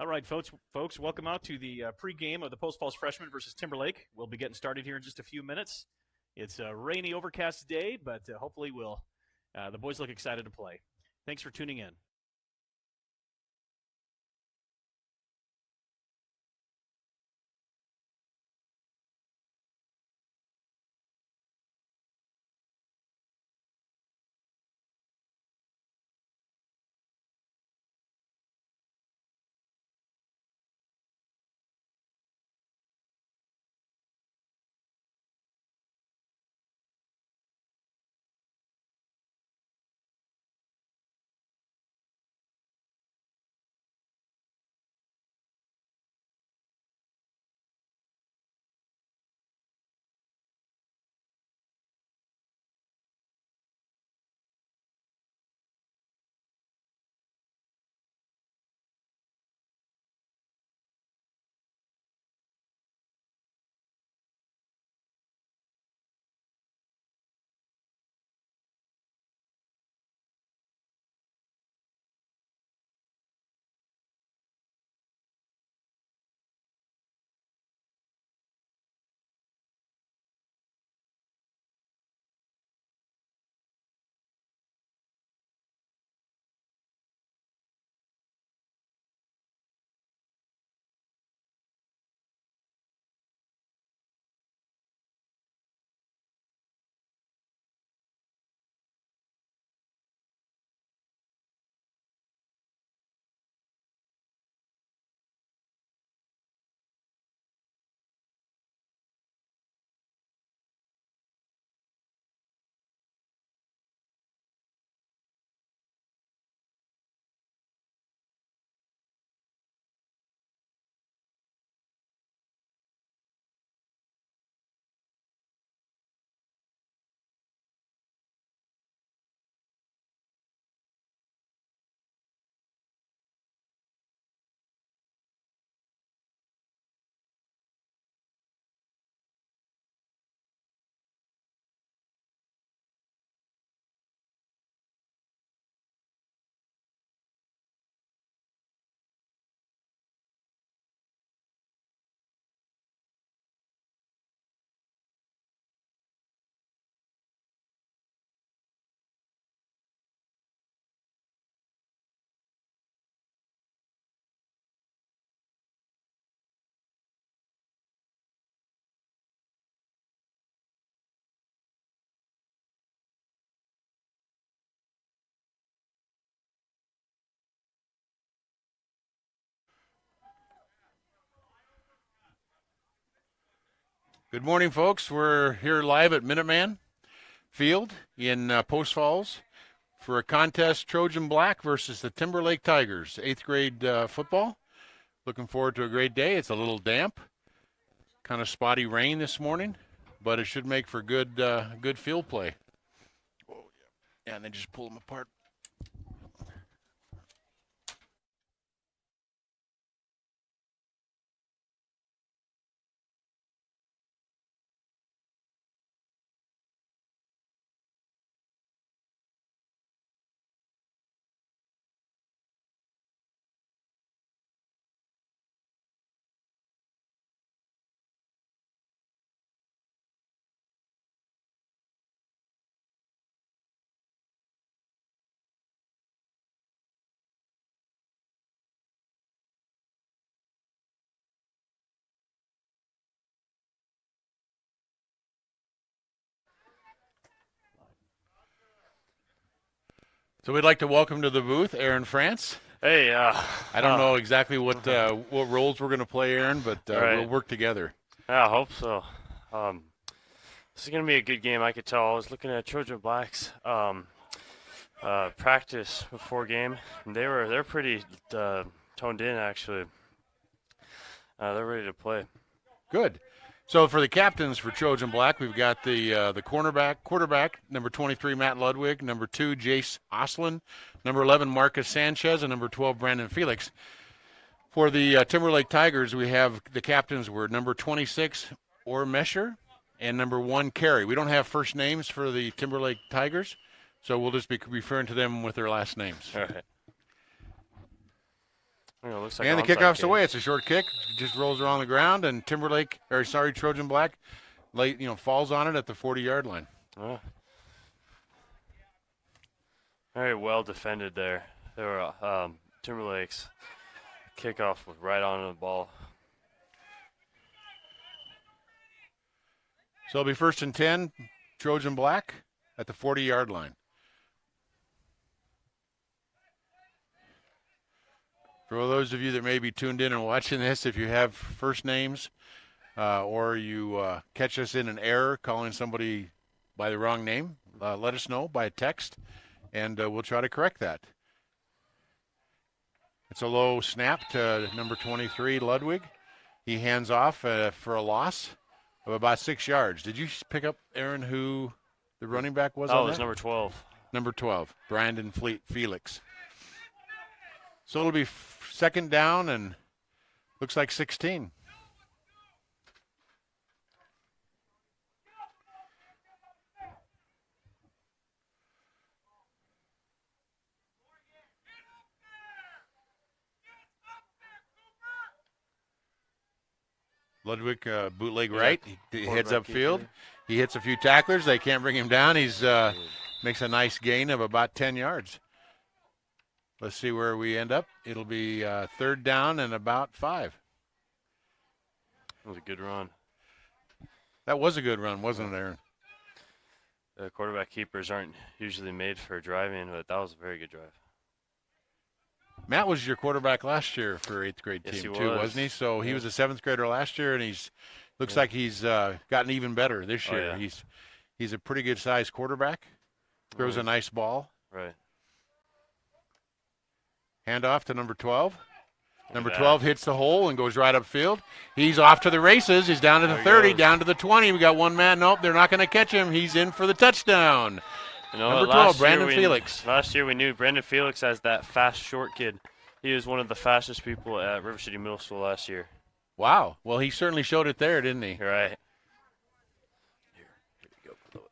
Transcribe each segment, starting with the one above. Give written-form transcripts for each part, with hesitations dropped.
All right, folks, welcome out to the pregame of the Post Falls Freshmen versus Timberlake. We'll be getting started here in just a few minutes. It's a rainy, overcast day, but hopefully the boys look excited to play. Thanks for tuning in. Good morning, folks. We're here live at Minuteman Field in Post Falls for a contest, Trojan Black versus the Timberlake Tigers, 8th grade football. Looking forward to a great day. It's a little damp, kind of spotty rain this morning, but it should make for good field play. Oh, yeah, and then just pull them apart. So we'd like to welcome to the booth Aaron France. Hey, I don't know exactly what roles we're going to play, Aaron, but right. We'll work together. Yeah, I hope so. This is going to be a good game, I could tell. I was looking at Trojan Black's practice before game, and they're pretty toned in, actually. They're ready to play. Good. So for the captains for Trojan Black, we've got the quarterback, number 23, Matt Ludwig, number 2, Jace Oslin, number 11, Marcus Sanchez, and number 12, Brandon Felix. For the Timberlake Tigers, we have the captains were number 26, Orr Mesher, and number 1, Carey. We don't have first names for the Timberlake Tigers, so we'll just be referring to them with their last names. All right. Looks like And the onside kickoff's kick. away. It's a short kick. Just rolls around the ground, and Trojan Black, falls on it at the 40-yard line. Oh. Very well defended there. There were Timberlake's kickoff was right on the ball. So it'll be 1st and 10, Trojan Black at the 40-yard line. For those of you that may be tuned in and watching this, if you have first names or you catch us in an error calling somebody by the wrong name, let us know by a text, and we'll try to correct that. It's a low snap to number 23, Ludwig. He hands off for a loss of about 6 yards. Did you pick up, Aaron, who the running back was? Oh, it was number 12. Number 12, Brandon Felix. So it'll be 2nd down and looks like 16. Ludwig bootleg right. He heads upfield. He hits a few tacklers. They can't bring him down. He's makes a nice gain of about 10 yards. Let's see where we end up. It'll be 3rd down and about 5. That was a good run. That was a good run, wasn't it, Aaron? The quarterback keepers aren't usually made for driving, but that was a very good drive. Matt was your quarterback last year for 8th grade Yes, team he too, was. wasn't he? So he was a 7th grader last year, and looks like he's gotten even better this year. Yeah. He's a pretty good sized quarterback. Throws a nice ball. Right. Hand off to number 12. Number 12 hits the hole and goes right upfield. He's off to the races. He's down to the 30, down to the 20. We got one man. Nope, they're not going to catch him. He's in for the touchdown. Number 12, Brandon Felix. Last year we knew Brandon Felix as that fast, short kid. He was one of the fastest people at River City Middle School last year. Wow. Well, he certainly showed it there, didn't he? Right. Here we go.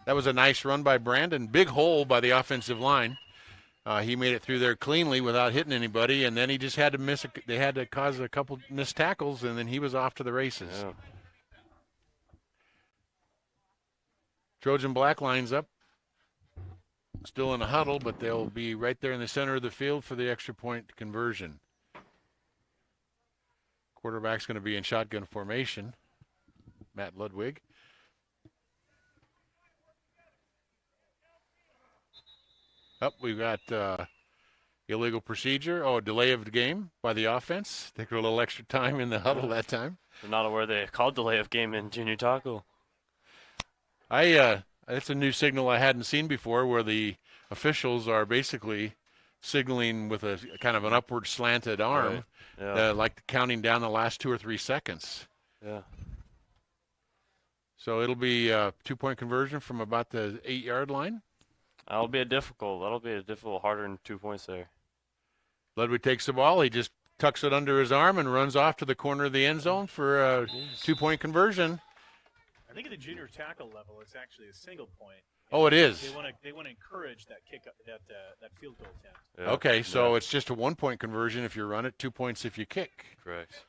That was a nice run by Brandon. Big hole by the offensive line. He made it through there cleanly without hitting anybody, and then he just had to they had to cause a couple missed tackles, and then he was off to the races. Yeah. Trojan Black lines up. Still in a huddle, but they'll be right there in the center of the field for the extra point conversion. Quarterback's going to be in shotgun formation. Matt Ludwig. We've got illegal procedure. Delay of the game by the offense. Take a little extra time in the huddle that time. I'm not aware they called delay of game in junior tackle. That's a new signal I hadn't seen before, where the officials are basically signaling with a kind of an upward slanted arm, right. Yeah. like counting down the last 2 or 3 seconds. Yeah. So it'll be a 2-point conversion from about the 8-yard line. That'll be a difficult, harder than 2 points there. Ludwig takes the ball. He just tucks it under his arm and runs off to the corner of the end zone for a 2-point conversion. I think at the junior tackle level, it's actually a single point. It is. They want to encourage that kick that field goal attempt. Yeah. Okay, so it's just a 1-point conversion if you run it, 2 points if you kick. Correct.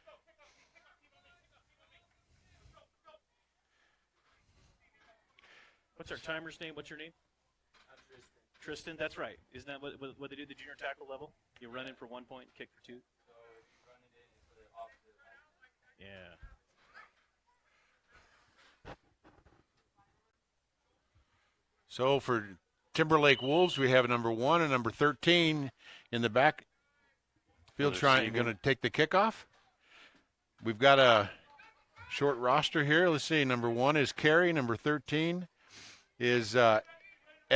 What's our timer's name? What's your name? Tristan. That's right. Isn't that what they do at the junior tackle level? You run in for 1 point, kick for 2. Yeah. So for Timberlake Wolves, we have number 1 and number 13 in the back field going to take the kickoff. We've got a short roster here. Let's see. Number 1 is Carey. Number 13 is at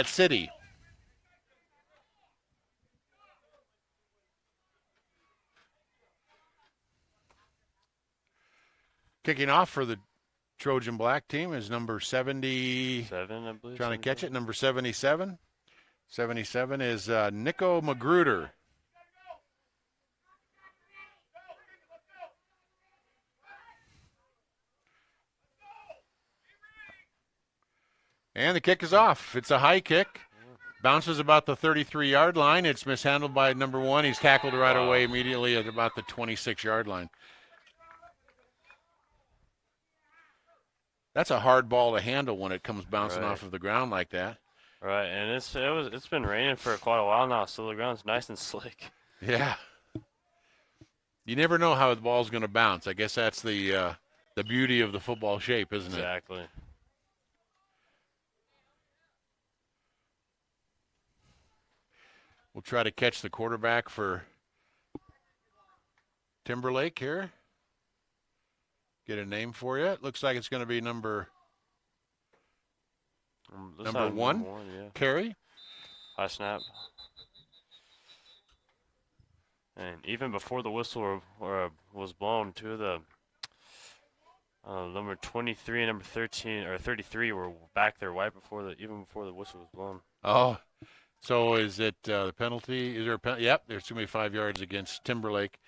City. Kicking off for the Trojan Black team is number 77, I believe. Trying to catch it, number 77. 77 is Nico Magruder. And the kick is off. It's a high kick. Bounces about the 33-yard line. It's mishandled by number 1. He's tackled right away immediately at about the 26-yard line. That's a hard ball to handle when it comes bouncing off of the ground like that. Right, and it's been raining for quite a while now, so the ground's nice and slick. Yeah. You never know how the ball's going to bounce. I guess that's the beauty of the football shape, isn't it? Exactly. We'll try to catch the quarterback for Timberlake here. Get a name for you. It looks like it's going to be number 1, yeah. Carey. High snap. And even before the whistle was blown, two of the number 23 and number 13 or 33 were back there right before even before the whistle was blown. Oh, so is it the penalty? Is there a penalty? Yep, there's too many 5 yards against Timberlake.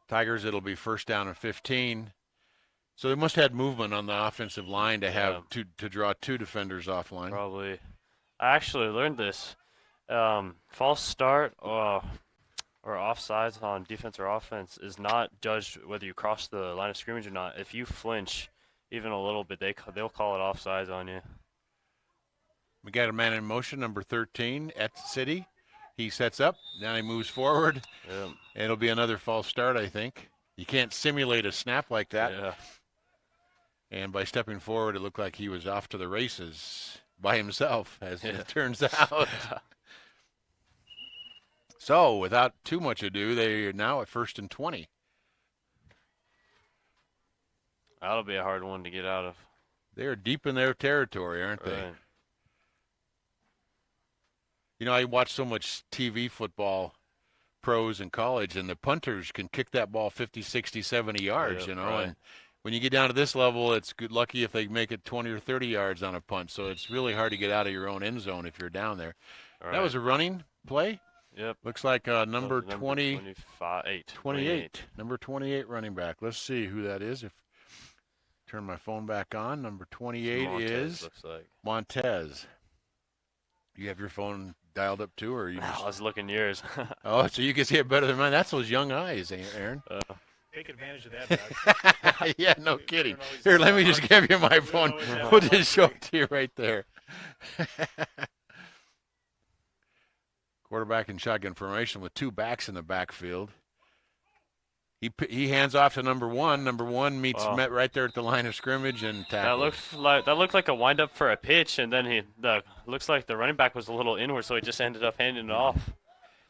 Tigers, it'll be first down and 15. So they must have had movement on the offensive line to have to draw 2 defenders offline. Probably. I actually learned this. False start or offsides on defense or offense is not judged whether you cross the line of scrimmage or not. If you flinch even a little bit, they'll call it offsides on you. We got a man in motion, number 13 at City. He sets up. Now he moves forward. Yep. It'll be another false start, I think. You can't simulate a snap like that. Yeah. And by stepping forward, it looked like he was off to the races by himself, as it turns out. So, without too much ado, they are now at 1st and 20. That'll be a hard one to get out of. They're deep in their territory, aren't they? Right. You know, I watch so much TV football, pros in college, and the punters can kick that ball 50, 60, 70 yards, you know. Right. And when you get down to this level, it's lucky if they make it 20 or 30 yards on a punt. So it's really hard to get out of your own end zone if you're down there. Right. That was a running play. Yep. Looks like number 28. 28. Number 28 running back. Let's see who that is. Turn my phone back on. Number 28 is looks like Montez. You have your phone dialed up too, or you just... I was looking yours. Oh, so you can see it better than mine. That's those young eyes, Aaron. Take advantage of that, Doug. Yeah, no kidding. Here, let me just give you my phone. We'll just show it to you right there. Quarterback in shotgun formation with 2 backs in the backfield. He hands off to number 1. Number 1 met right there at the line of scrimmage and tackled. That looked like a windup for a pitch, and then looks like the running back was a little inward, so he just ended up handing it off.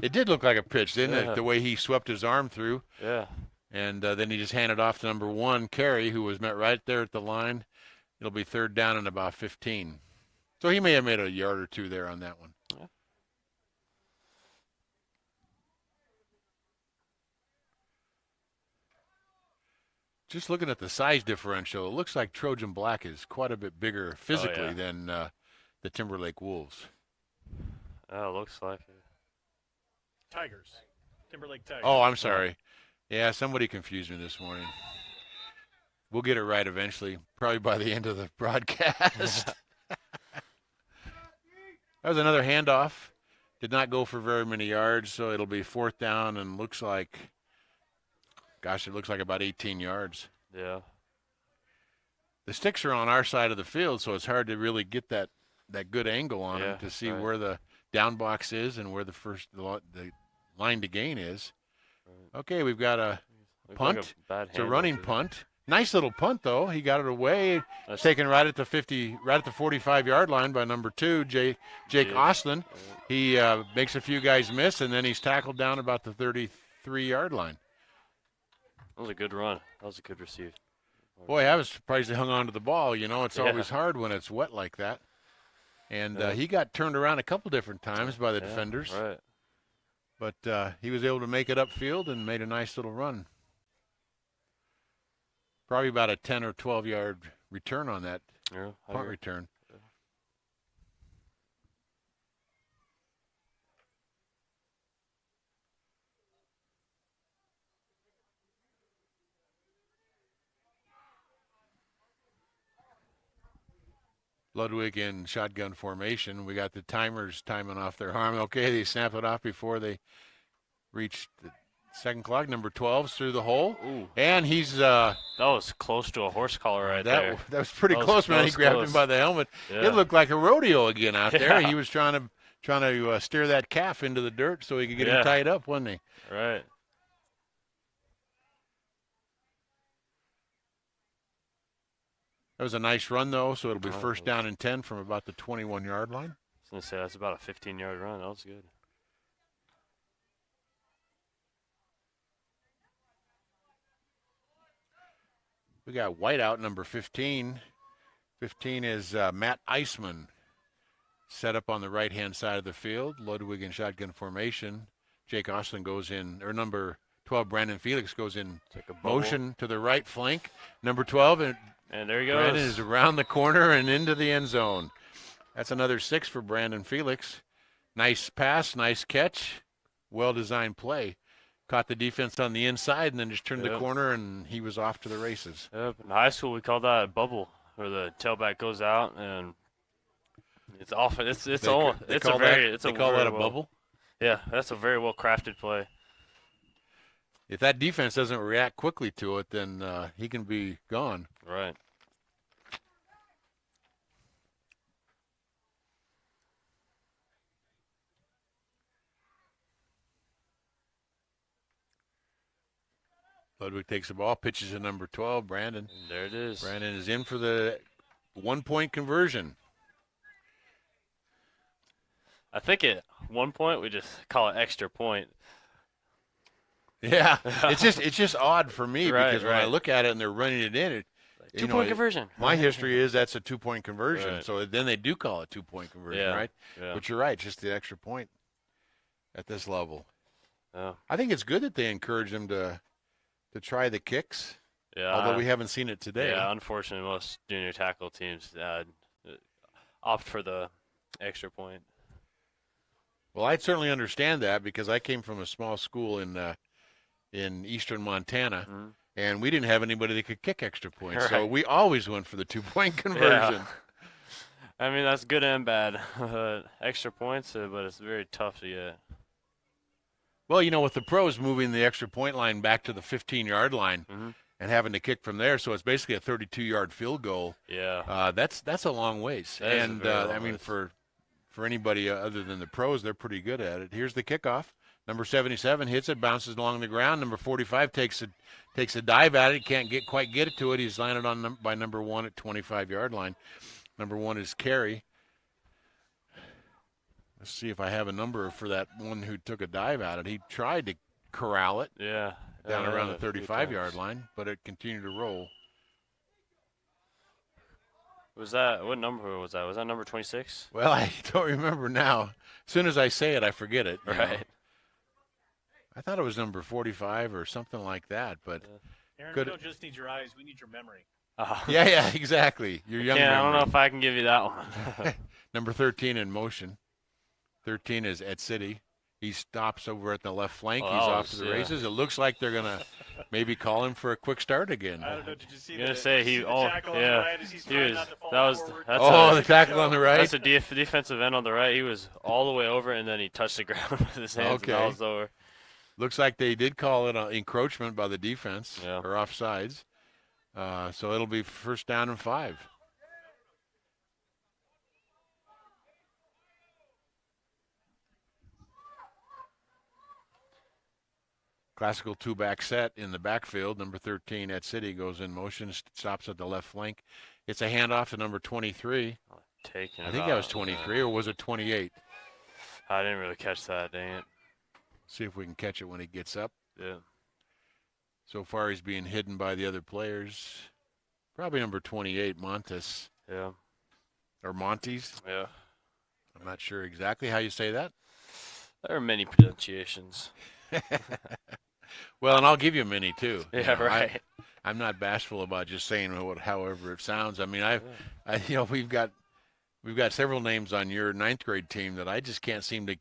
It did look like a pitch, didn't it? The way he swept his arm through. Yeah. And then he just handed off to number 1, Carey, who was met right there at the line. It'll be 3rd down and about 15. So he may have made a yard or 2 there on that one. Yeah. Just looking at the size differential, it looks like Trojan Black is quite a bit bigger physically than the Timberlake Wolves. Oh, looks like it. Tigers. Timberlake Tigers. Oh, I'm sorry. Yeah, somebody confused me this morning. We'll get it right eventually, probably by the end of the broadcast. That was another handoff. Did not go for very many yards, so it'll be 4th down and looks like, gosh, it looks like about 18 yards. Yeah. The sticks are on our side of the field, so it's hard to really get that good angle on them to see where the down box is and where the line to gain is. Right. Okay, we've got a punt. It's a running punt. Nice little punt, though. He got it away. It's taken right at the 45-yard line by number 2, Jake Ostlin. He makes a few guys miss, and then he's tackled down about the 33-yard line. That was a good run. That was a good receive. Boy, I was surprised he hung on to the ball. You know, it's always hard when it's wet like that. And he got turned around a couple different times by the defenders. Right. But he was able to make it upfield and made a nice little run. Probably about a 10 or 12-yard return on that punt return. Yeah. Ludwig in shotgun formation. We got the timers timing off their arm. Okay, they snapped it off before they reached the second clock. Number 12's through the hole. Ooh. And he's that was close to a horse collar right there. That was pretty close, man. He grabbed him by the helmet. Yeah. It looked like a rodeo again out there. Yeah. He was trying to steer that calf into the dirt so he could get him tied up, wasn't he? Right. That was a nice run, though, so it'll be first down and 10 from about the 21-yard line. I was going to say, that's about a 15-yard run. That was good. We got white out, number 15. 15 is Matt Eisman, set up on the right-hand side of the field. Ludwig in shotgun formation. Jake Oslin goes in, or number 12, Brandon Felix goes in motion to the right flank. Number 12, and there he goes. Brandon is around the corner and into the end zone. That's another 6 for Brandon Felix. Nice pass, nice catch, well-designed play. Caught the defense on the inside and then just turned the corner, and he was off to the races. Yep. In high school, we called that a bubble, where the tailback goes out and it's off. They call that a bubble. Yeah, that's a very well crafted play. If that defense doesn't react quickly to it, then he can be gone. Right. Ludwig takes the ball, pitches to number 12, Brandon. And there it is. Brandon is in for the 1-point conversion. I think at one point we just call it extra point. Yeah, it's just odd for me because when I look at it and they're running it in, two-point conversion. My history is that's a 2-point conversion, so then they do call it 2-point conversion, right? Yeah. But you're right, just the extra point at this level. Yeah. I think it's good that they encourage them to try the kicks. Yeah. Although we haven't seen it today. Yeah, unfortunately, most junior tackle teams opt for the extra point. Well, I'd certainly understand that because I came from a small school in eastern Montana, and we didn't have anybody that could kick extra points. Right. So we always went for the 2-point conversion. Yeah. I mean, that's good and bad. Extra points, but it's very tough to get. Well, with the pros moving the extra point line back to the 15-yard line and having to kick from there, so it's basically a 32-yard field goal. Yeah. That's a long ways. And I mean, for anybody other than the pros, they're pretty good at it. Here's the kickoff. Number 77 hits it, bounces along the ground. Number 45 takes a dive at it. Can't quite get it to it. He's landed on by number 1 at 25-yard line. Number 1 is Carey. Let's see if I have a number for that one who took a dive at it. He tried to corral it down around the 35-yard line, but it continued to roll. What number was that? Was that number 26? Well, I don't remember now. As soon as I say it, I forget it. Right. I thought it was number 45 or something like that, but Aaron, we don't just need your eyes; we need your memory. Yeah, exactly. Your young memory. I don't know if I can give you that one. Number 13 in motion. 13 is Ed City. He stops over at the left flank. He's off to the races. It looks like they're gonna maybe call him for a quick start again. I don't know. Did you see? I'm gonna say he. The tackle on the right as he's trying not to fall the tackle on the right. That's a defensive end on the right. He was all the way over, and then he touched the ground with his hands. Okay. And that was over. Looks like they did call it an encroachment by the defense or offsides. So it'll be first down and 5. Classical 2-back set in the backfield. Number 13 at City goes in motion, stops at the left flank. It's a handoff to number 23. I think that was 23, or was it 28? I didn't really catch that, dang it. See if we can catch it when he gets up. Yeah. So far he's being hidden by the other players. Probably number 28, Montes. Yeah. Or Montes. Yeah. I'm not sure exactly how you say that. There are many pronunciations. Well, and I'll give you many too. Yeah, right. I'm not bashful about just saying however it sounds. I mean, we've got several names on your 9th grade team that I just can't seem to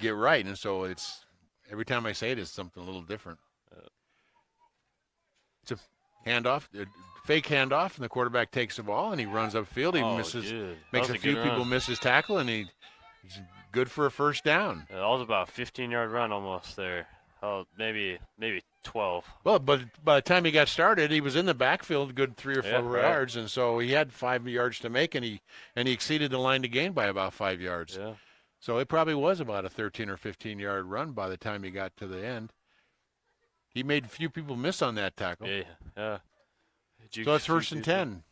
get right, and so it's every time I say it, it's something a little different. It's a handoff. fake handoff, and the quarterback takes the ball, and he runs upfield. He makes a few people miss his tackle, and he's good for a first down. Yeah, that was about a 15-yard run almost there. Oh, maybe 12. Well, but by the time he got started, he was in the backfield, good 3 or 4 yards, and so he had 5 yards to make, and he exceeded the line to gain by about 5 yards. Yeah. So it probably was about a 13 or 15-yard run by the time he got to the end. He made a few people miss on that tackle. Yeah. So it's 1st and 10,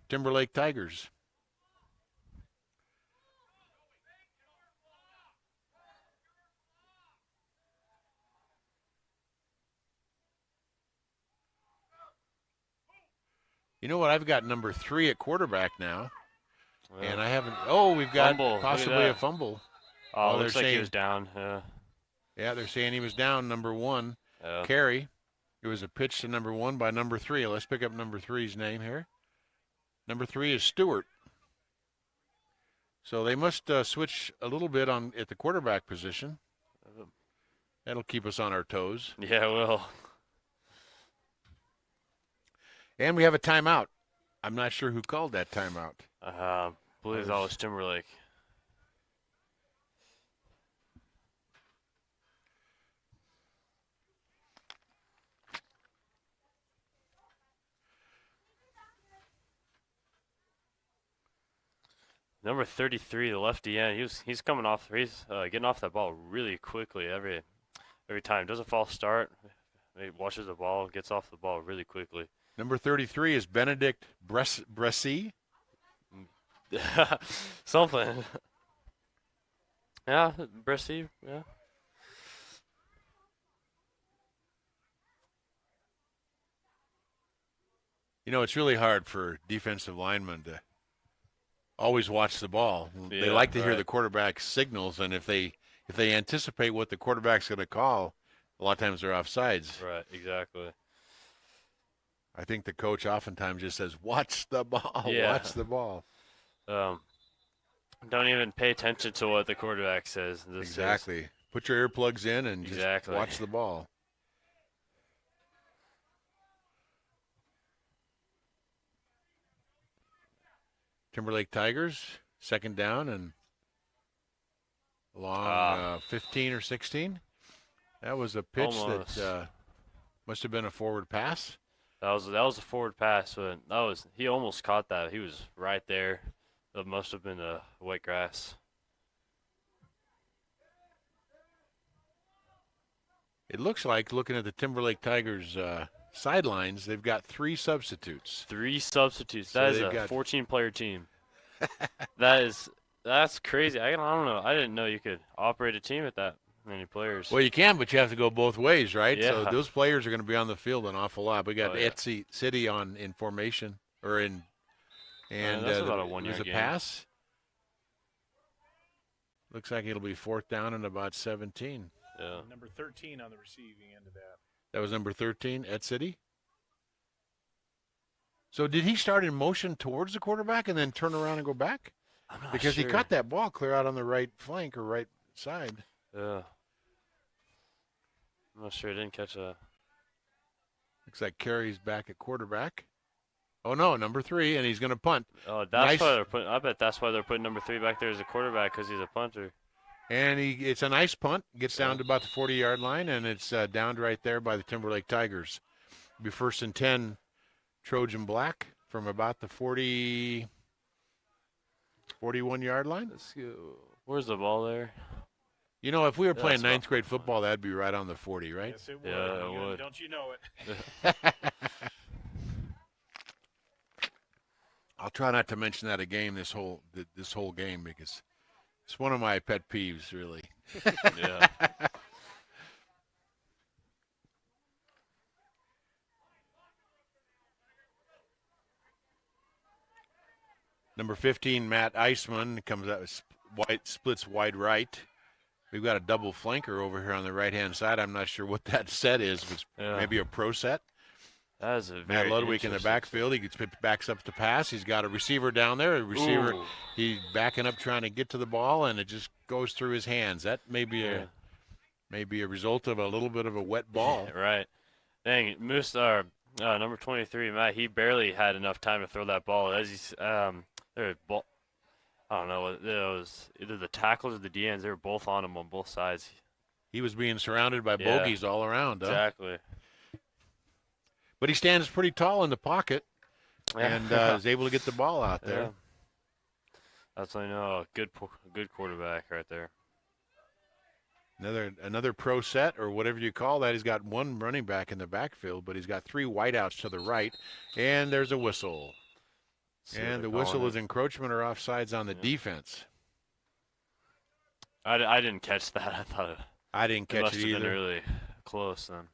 Timberlake Tigers. You know what? I've got number 3 at quarterback now, and I haven't. Oh, we've got possibly a fumble. Oh, looks like he was down. Yeah, they're saying he was down. Number 1, carry. It was a pitch to number 1 by number 3. Let's pick up number 3's name here. Number 3 is Stewart. So they must switch a little bit at the quarterback position. That'll keep us on our toes. Yeah, it will. And we have a timeout. I'm not sure who called that timeout. I believe that was Timberlake. Number 33, the lefty end. He's coming off. He's getting off that ball really quickly every time. Doesn't false start. He watches the ball, gets off the ball really quickly. Number 33 is Benedict Bressy. Something. Yeah, Bressy. Yeah. You know, it's really hard for defensive linemen to always watch the ball. They like to hear the quarterback's signals, and if they anticipate what the quarterback's going to call, a lot of times they're offsides. Right, exactly. I think the coach oftentimes just says, watch the ball, watch the ball. Don't even pay attention to what the quarterback says. Exactly. Put your earplugs in and just watch the ball. Timberlake Tigers, 2nd down and along 15 or 16. That was a pitch that must have been a forward pass. That was a forward pass, but he almost caught that. He was right there. That must have been the wet grass. It looks like, looking at the Timberlake Tigers sidelines, they've got 3 substitutes. 3 substitutes. So that is a 14-player team. That's crazy. I don't know. I didn't know you could operate a team with that many players. Well, you can, but you have to go both ways, right? Yeah. So those players are going to be on the field an awful lot. We got Etsy City in formation and that's about a 1-yard there's a game. pass. Looks like it'll be 4th down and about 17. Yeah. Number 13 on the receiving end of that. That was number 13, Ed City. So did he start in motion towards the quarterback and then turn around and go back? I'm not Because sure. he caught that ball clear out on the right flank or right side. Yeah. I'm not sure. I didn't catch a. Looks like Carey's back at quarterback. Oh no, number 3, and he's going to punt. Oh, that's why they're putting. I bet that's why they're putting number 3 back there as a quarterback, because he's a punter. And it's a nice punt. Gets down to about the 40-yard line, and it's downed right there by the Timberlake Tigers. It'll be 1st and 10, Trojan Black from about the 41-yard line. Let's go. Where's the ball there? You know, if we were playing 9th grade football, that'd be right on the 40, right? Yes, it would. Yeah, it would. Don't you know it? I'll try not to mention that this whole game, because it's one of my pet peeves, really. Yeah. Number 15, Matt Eisman, comes out splits wide right. We've got a double flanker over here on the right-hand side. I'm not sure what that set is. It's maybe a pro set. That is a Matt very Ludwig in the backfield. He backs up to pass. He's got a receiver down there. He's backing up trying to get to the ball, and it just goes through his hands. That may be a result of a little bit of a wet ball. Right. Dang, Number 23, Matt. He barely had enough time to throw that ball. As he's ball. I don't know. It was either the tackles or the DNs. They were both on him on both sides. He was being surrounded by Yeah, bogeys all around. exactly. But he stands pretty tall in the pocket Yeah. and is able to get the ball out there. Yeah. That's how you know a good quarterback right there. Another pro set or whatever you call that. He's got one running back in the backfield, but he's got 3 wideouts to the right, and there's a whistle. And the whistle is encroachment or offsides on the defense. I didn't catch that. I thought I didn't catch must it have either. been really close then.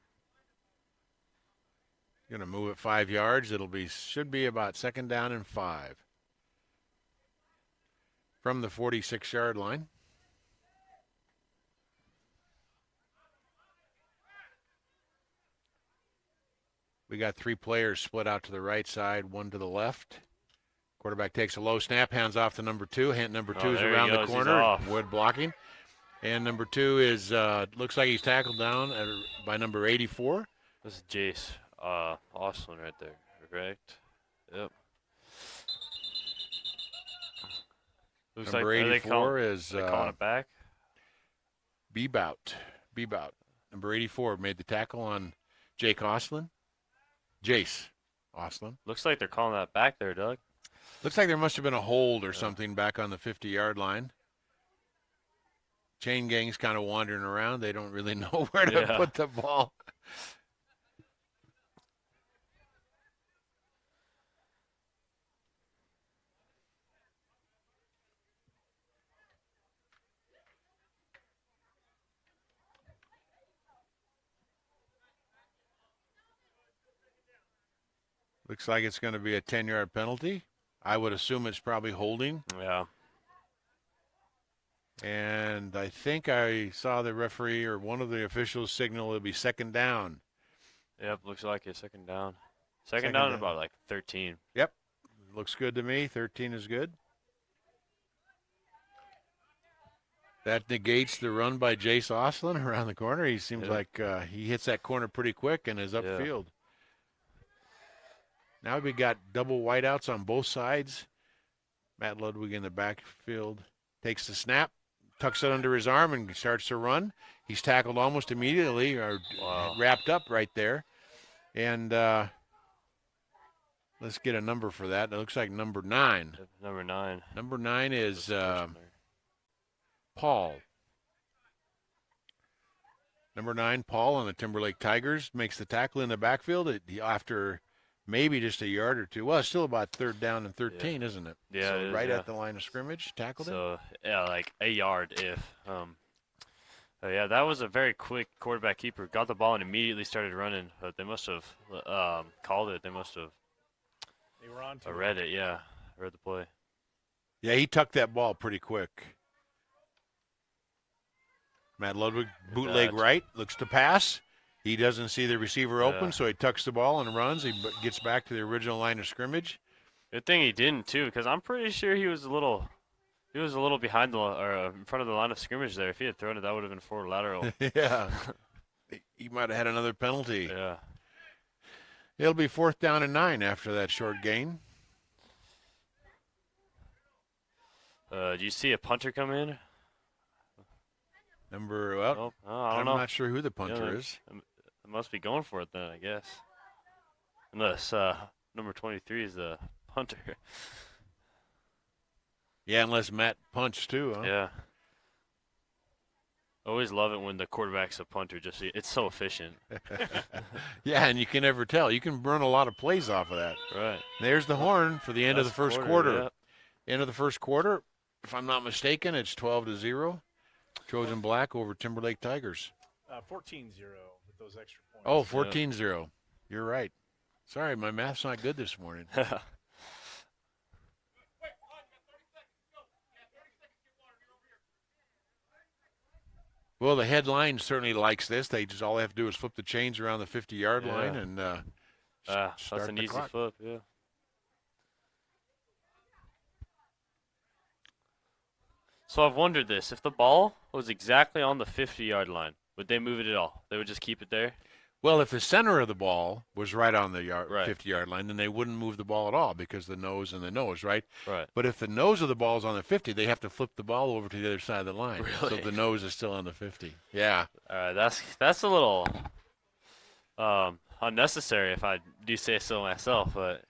Going to move it 5 yards. Should be about 2nd down and 5 from the 46-yard line. We got 3 players split out to the right side, 1 to the left. Quarterback takes a low snap, hands off to number 2. Number 2 is around the corner. Wood blocking. And number 2 is looks like he's tackled down by number 84. This is Jace Osland right there, correct? Yep. Looks Number like 84 is they calling it back. Bebout. Number 84 made the tackle on Jace Osland. Looks like they're calling that back there, Doug. Looks like there must have been a hold or something back on the 50-yard line. Chain gang's kind of wandering around. They don't really know where to put the ball. Looks like it's going to be a 10-yard penalty. I would assume it's probably holding. Yeah. And I think I saw the referee or one of the officials signal it'll be 2nd down. Yep, looks like it's 2nd down. Second down at about like 13. Yep. Looks good to me. 13 is good. That negates the run by Jace Osland around the corner. He seems like he hits that corner pretty quick and is upfield. Now we got double wideouts on both sides. Matt Ludwig in the backfield takes the snap, tucks it under his arm, and starts to run. He's tackled almost immediately, or wrapped up right there. And let's get a number for that. It looks like number 9. Number 9. Number 9 is Paul. Number 9, Paul on the Timberlake Tigers, makes the tackle in the backfield after maybe just a yard or 2. Well, it's still about 3rd down and 13, isn't it? Yeah, so it is, right at the line of scrimmage, tackled him. So, yeah, like a yard if. Yeah, that was a very quick quarterback keeper. Got the ball and immediately started running. But they must have called it. They must have read it, read the play. Yeah, he tucked that ball pretty quick. Matt Ludwig, bootleg right, looks to pass. He doesn't see the receiver open, so he tucks the ball and runs. He gets back to the original line of scrimmage. Good thing he didn't too, because I'm pretty sure he was a little behind or in front of the line of scrimmage there. If he had thrown it, that would have been forward lateral. Yeah, he might have had another penalty. Yeah, it'll be 4th down and 9 after that short gain. Do you see a punter come in? I don't know. I'm not sure who the punter is. They must be going for it then, I guess. Unless number 23 is the punter. Yeah, unless Matt punched too, huh? Yeah. Always love it when the quarterback's a punter. It's so efficient. Yeah, and you can never tell. You can run a lot of plays off of that. Right. There's the horn for the end of the first quarter. Yeah. End of the first quarter, if I'm not mistaken, it's 12-0. Trojan Black over Timberlake Tigers. 14-0 with those extra points. Oh, 14-0. You're right. Sorry, my math's not good this morning. Well, the headline certainly likes this. They just all they have to do is flip the chains around the 50-yard line and that's start an the easy clock. flip, yeah. So I've wondered this. If the ball was exactly on the 50-yard line, would they move it at all? They would just keep it there? Well, if the center of the ball was right on the Right. 50-yard line, then they wouldn't move the ball at all because the nose and the nose, right? Right. But if the nose of the ball is on the 50, they have to flip the ball over to the other side of the line. So Really? the nose is still on the 50. Yeah. All right. That's a little unnecessary if I do say so myself, but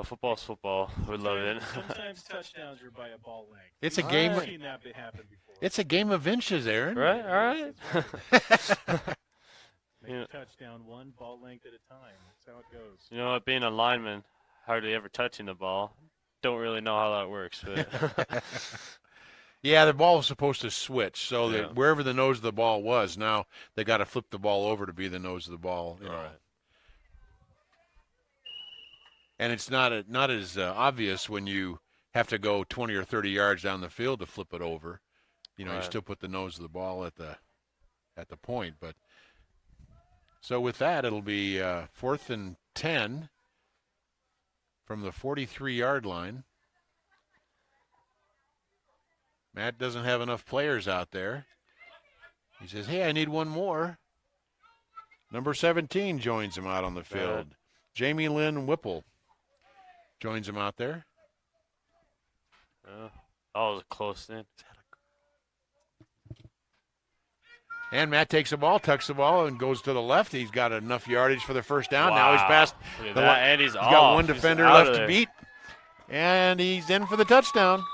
football's football. We love it. Sometimes touchdowns are by a ball length. It's a All game. I've seen that happen before. It's a game of inches, Aaron. Right. All right. Make Yeah. a touchdown one ball length at a time. That's how it goes. You know what? Being a lineman, hardly ever touching the ball. Don't really know how that works, but Yeah, the ball was supposed to switch, so Yeah. that wherever the nose of the ball was, now they got to flip the ball over to be the nose of the ball. all right. And it's not as obvious when you have to go 20 or 30 yards down the field to flip it over. You Right. still put the nose of the ball at the point. But so with that, it'll be 4th and 10 from the 43-yard line. Matt doesn't have enough players out there. He says, "Hey, I need one more." Number 17 joins him out on the field. Bad. Jamie Lynn Whipple joins him out there. That was a close thing. And Matt takes the ball, tucks the ball, and goes to the left. He's got enough yardage for the first down. Now he's Wow. past Look at the that, and he's got off. one He's defender out left of to there. beat. And he's in for the touchdown.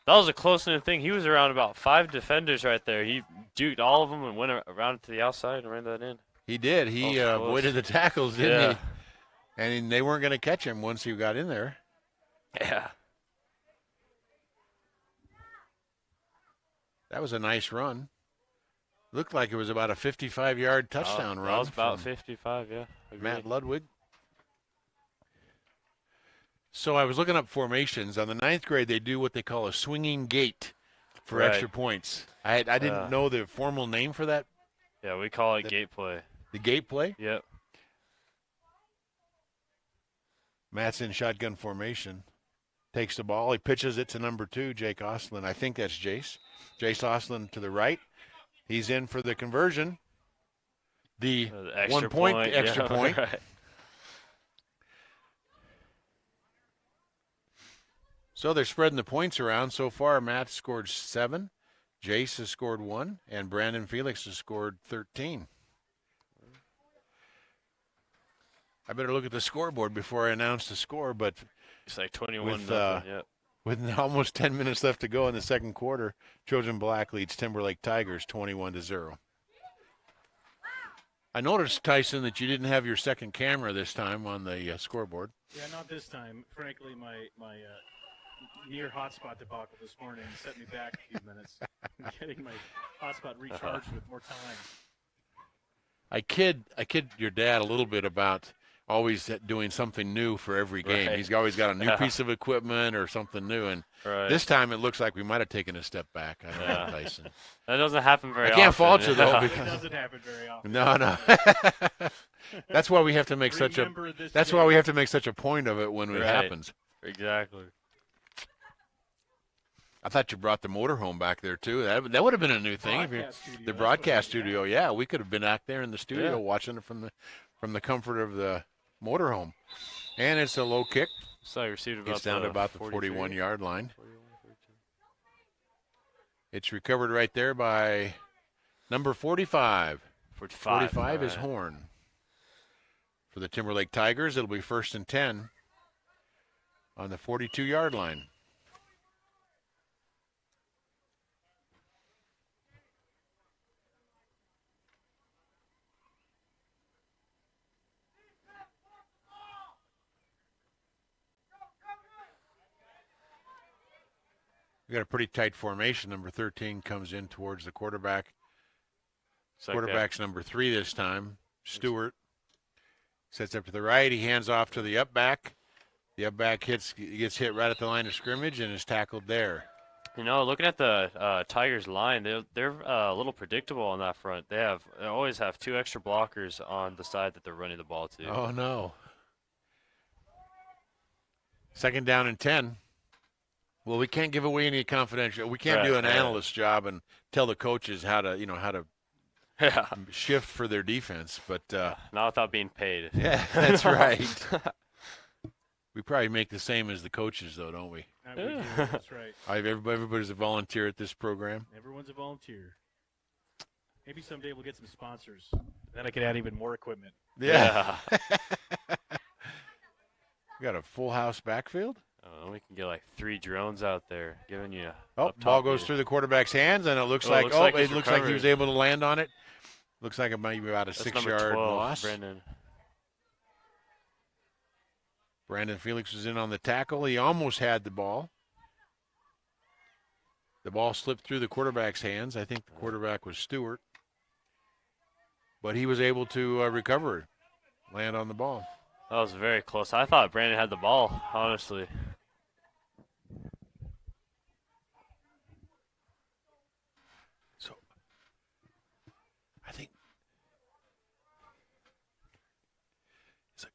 That was a close thing. He was around about 5 defenders right there. He duked all of them and went around to the outside and ran that in. He did. He That was close. avoided the tackles, didn't Yeah. he? And they weren't going to catch him once he got in there. Yeah. That was a nice run. Looked like it was about a 55-yard touchdown run. That was about from 55, yeah. Matt Agreed. Ludwig. So I was looking up formations. On the 9th grade, they do what they call a swinging gate for Right. extra points. I didn't know the formal name for that, Yeah, we call it gate play. the gate play. Yep. Matt's in shotgun formation. Takes the ball. He pitches it to number 2, Jake Oslin. I think that's Jace. Jace Oslin to the right. He's in for the conversion. The The extra 1 point, extra yeah, point. Right. So they're spreading the points around. So far, Matt scored 7. Jace has scored 1. And Brandon Felix has scored 13. I better look at the scoreboard before I announce the score, but It's like 21 With, nothing. Yep. with almost 10 minutes left to go in the second quarter, Trojan Black leads Timberlake Tigers 21-0. I noticed, Tyson, that you didn't have your second camera this time on the scoreboard. Yeah, not this time. Frankly, my near hotspot debacle this morning set me back a few minutes. Getting my hotspot recharged with more time. I kid your dad a little bit about always doing something new for every game. Right. He's always got a new piece of equipment or something new, and Right. this time it looks like we might have taken a step back. I know, Yeah. Tyson. That doesn't happen very I often. can't fault you, though, It because doesn't happen very often. no. That's why we have to make such a. Remember this That's day. why we have to make such a point of it when it Right. happens. Exactly. I thought you brought the motorhome back there too. That would have been a new thing. If you, Broadcast studio, the that's broadcast what we studio, yeah, we could have been out there in the studio Yeah. watching it from the comfort of the motorhome. And it's a low kick. So I received about It's down to about the 41-yard line. It's recovered right there by number 45. 45 is right. Horn. For the Timberlake Tigers, it'll be 1st and 10 on the 42-yard line. We got a pretty tight formation. Number 13 comes in towards the quarterback. It's like Quarterback's number 3 this time. Stewart sets up to the right. He hands off to the up back. The up back gets hit right at the line of scrimmage and is tackled there. Looking at the Tigers line, they're a little predictable on that front. They always have 2 extra blockers on the side that they're running the ball to. Oh, no. 2nd down and 10. Well, we can't give away any confidential. We can't Right, do an right. analyst job and tell the coaches how to Yeah. shift for their defense. But Not without being paid. yeah, that's right. We probably make the same as the coaches, though, don't we? We do, that's right. Everybody's a volunteer at this program. Everyone's a volunteer. Maybe someday we'll get some sponsors. Then I could add even more equipment. Yeah. We got a full house backfield. We can get like 3 drones out there giving you. Ball goes through the quarterback's hands, and it looks like it looks like he was able to land on it. Looks like it might be about a 6-yard loss. Brandon Felix was in on the tackle. He almost had the ball. The ball slipped through the quarterback's hands. I think the quarterback was Stewart. But he was able to recover it, land on the ball. That was very close. I thought Brandon had the ball, honestly. So, I think it's a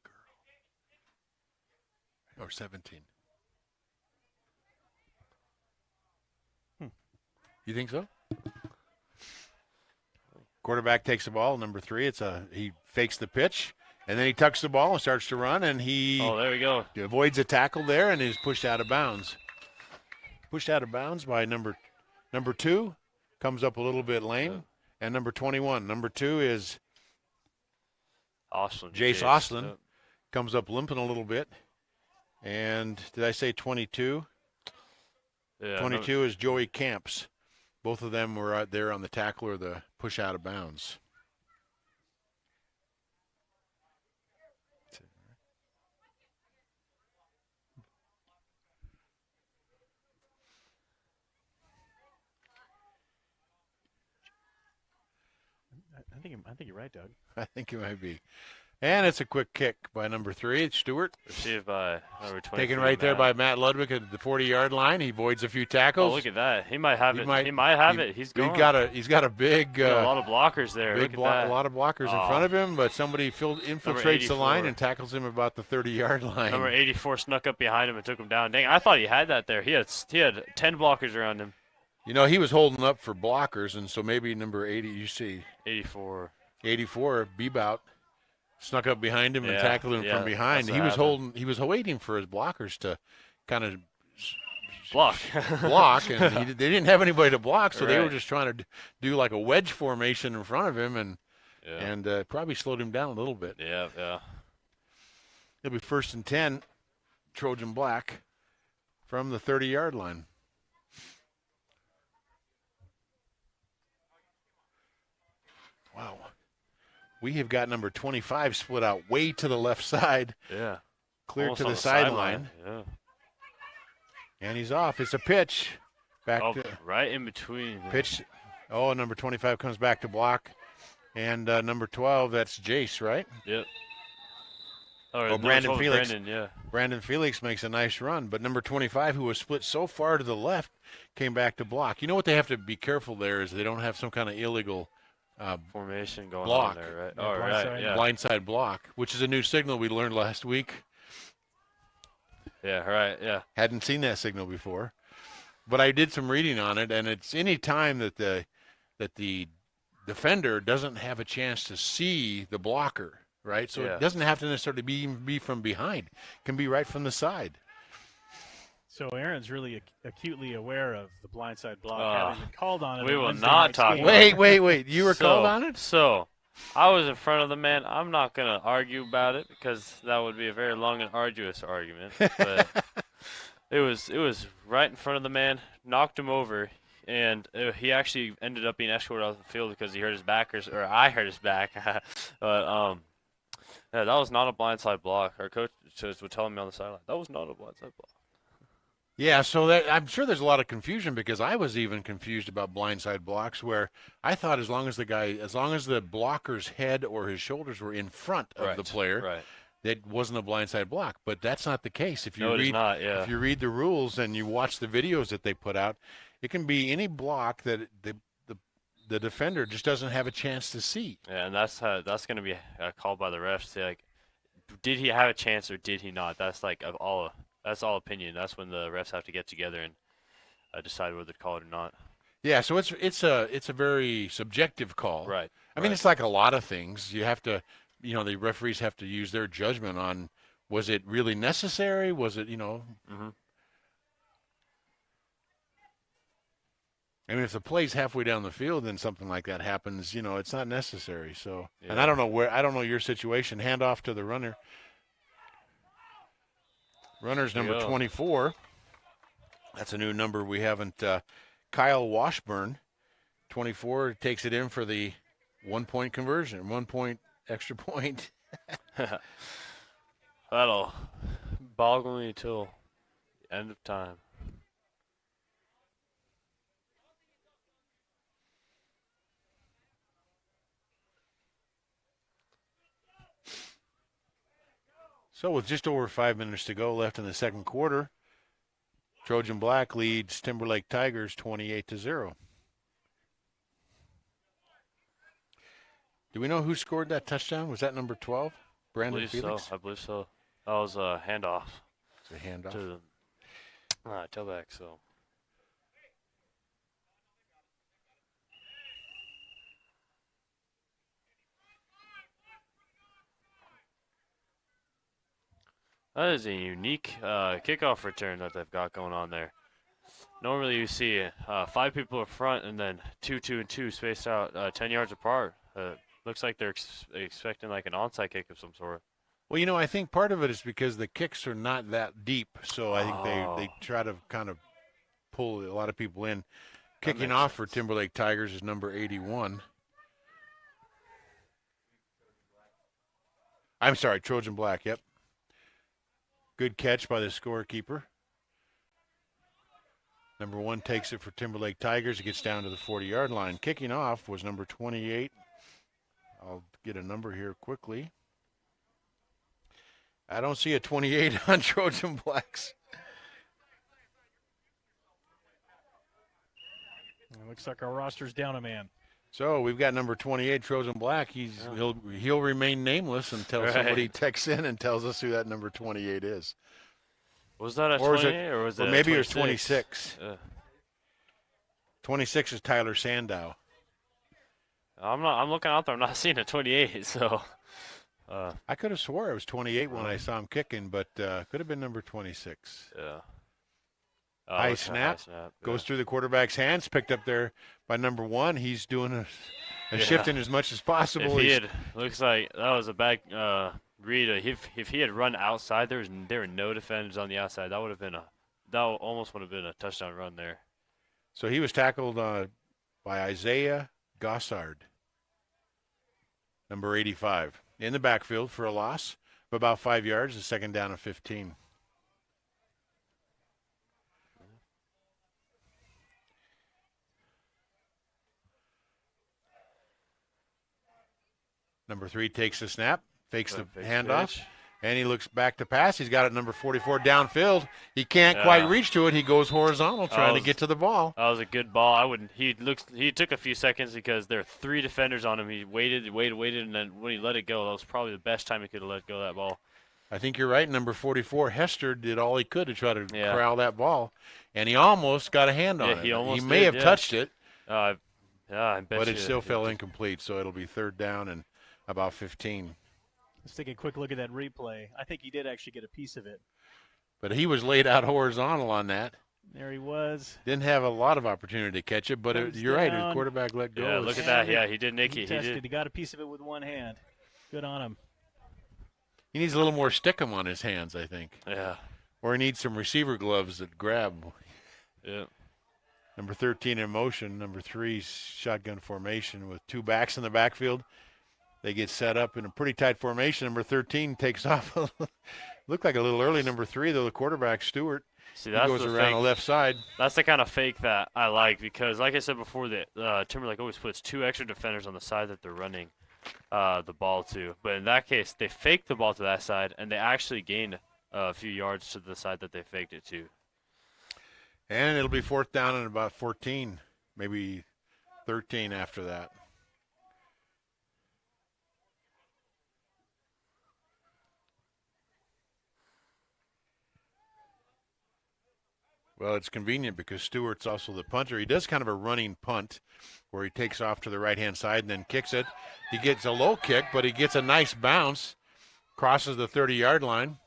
girl. Or 17. You think so? Quarterback takes the ball, number 3. He fakes the pitch, and then he tucks the ball and starts to run, and he there we go. Avoids a tackle there and is pushed out of bounds. Pushed out of bounds by number 2, comes up a little bit lame, and number 21. Number 2 is Jace Oslin, comes up limping a little bit. And did I say 22? Yeah, 22 is Joey Camps. Both of them were out there on the tackle or the push out of bounds. I think you're right, Doug. I think you might be. And it's a quick kick by number 3. It's Stewart. Received by number 20. Taken right there by Matt Ludwig at the 40-yard line. He avoids a few tackles. Oh, look at that. He might have it. He might have it. He's going. He's got a big a lot of blockers there. A lot of blockers in front of him, but somebody infiltrates the line and tackles him about the 30-yard line. Number 84 snuck up behind him and took him down. Dang, I thought he had that there. He had 10 blockers around him. You know, he was holding up for blockers, and so maybe number 80, you see. 84, Bebout. Snuck up behind him and tackled him from behind. He was waiting for his blockers to kind of block, and they didn't have anybody to block, so they were just trying to do like a wedge formation in front of him, and probably slowed him down a little bit. Yeah. It'll be 1st and 10, Trojan Black, from the 30-yard line. Wow. We have got number 25 split out way to the left side. Yeah. Clear to the sideline. Yeah. And he's off. It's a pitch. Right in between. Pitch. Oh, number 25 comes back to block. And number 12, that's Jace, right? Yep. Brandon Felix. Yeah. Brandon Felix makes a nice run. But number 25, who was split so far to the left, came back to block. You know what they have to be careful there is they don't have some kind of illegal formation going block. on there, right? Blindside block, which is a new signal we learned last week. Yeah, right, yeah. Hadn't seen that signal before. But I did some reading on it, and it's any time that the defender doesn't have a chance to see the blocker, right? So it doesn't have to necessarily be from behind. It can be right from the side. So Aaron's really acutely aware of the blindside block. Having been called on it. We will not talk about it. Wait. You were called on it? So I was in front of the man. I'm not going to argue about it because that would be a very long and arduous argument. But it was right in front of the man, knocked him over, and he actually ended up being escorted off the field because he hurt his back, or I hurt his back. But that was not a blindside block. Our coach was telling me on the sideline, that was not a blindside block. Yeah, so I'm sure there's a lot of confusion because I was even confused about blindside blocks where I thought as long as the blocker's head or his shoulders were in front of the player, that wasn't a blindside block. But that's not the case. If you read the rules and you watch the videos that they put out, it can be any block that the defender just doesn't have a chance to see. Yeah, and that's going to be called by the refs. Say like, did he have a chance or did he not? That's like That's all opinion. That's when the refs have to get together and decide whether to call it or not. Yeah, so it's a very subjective call. Right. I mean, it's like a lot of things. You have to, the referees have to use their judgment on, was it really necessary? Was it, Mm-hmm. I mean, if the play's halfway down the field and something like that happens, it's not necessary. So, Yeah. and I don't know your situation. Hand off to the runner. Runner's There you number go. 24. That's a new number we haven't. Kyle Washburn, 24, takes it in for the 1-point conversion, 1 point extra point. That'll boggle me till end of time. So with just over 5 minutes to go left in the second quarter, Trojan Black leads Timberlake Tigers 28-0. Do we know who scored that touchdown? Was that number 12? Brandon Felix? I believe so. That was a handoff It's a handoff. to the tailback. So that is a unique kickoff return that they've got going on there. Normally you see 5 people up front and then 2, 2, and 2 spaced out 10 yards apart. Looks like they're expecting like an onside kick of some sort. Well, I think part of it is because the kicks are not that deep, so I think they try to kind of pull a lot of people in. Kicking off for Timberlake Tigers is number 81. I'm sorry, Trojan Black, yep. Good catch by the scorekeeper. Number 1 takes it for Timberlake Tigers. It gets down to the 40-yard line. Kicking off was number 28. I'll get a number here quickly. I don't see a 28 on Trojan Blacks. It looks like our roster's down a man. So we've got number 28, Trojan Black. He'll remain nameless until somebody texts in and tells us who that number 28 is. Was that a 28 or was it? Or maybe 26? it was 26. 26 is Tyler Sandow. I'm looking out there. I'm not seeing a 28. So I could have swore it was 28 when I saw him kicking, but could have been number 26. yeah. High snap goes through the quarterback's hands, picked up there by number 1. He's doing a shifting as much as possible. Looks like that was a bad read. If he had run outside, there were no defenders on the outside. That almost would have been a touchdown run there. So he was tackled by Isaiah Gossard, number 85, in the backfield for a loss of about 5 yards, a second down and 15. Number 3 takes the snap, fakes the handoff, and he looks back to pass. He's got it number 44 downfield. He can't quite reach to it. He goes horizontal trying to get to the ball. That was a good ball. He took a few seconds because there are 3 defenders on him. He waited, and then when he let it go, that was probably the best time he could have let go of that ball. I think you're right. Number 44, Hester, did all he could to try to corral that ball, and he almost got a hand on it. He may have touched it, I bet but it still fell incomplete, so it'll be third down and about 15. Let's take a quick look at that replay. I think he did actually get a piece of it. But he was laid out horizontal on that. There he was. Didn't have a lot of opportunity to catch it, but you're right. The quarterback let go. Yeah, look at that. Yeah, he did, Nicky. He got a piece of it with one hand. Good on him. He needs a little more stickum on his hands, I think. Yeah. Or he needs some receiver gloves that grab. Yeah. Number 13 in motion. Number 3's shotgun formation with 2 backs in the backfield. They get set up in a pretty tight formation. Number 13 takes off. Looked like a little early. Number 3, though, the quarterback, Stewart. See, that's he goes around the left side. That's the kind of fake that I like because, like I said before, Timberlake always puts 2 extra defenders on the side that they're running the ball to. But in that case, they fake the ball to that side, and they actually gain a few yards to the side that they faked it to. And it'll be fourth down and about 14, maybe 13 after that. Well, it's convenient because Stewart's also the punter. He does kind of a running punt where he takes off to the right-hand side and then kicks it. He gets a low kick, but he gets a nice bounce, crosses the 30-yard line.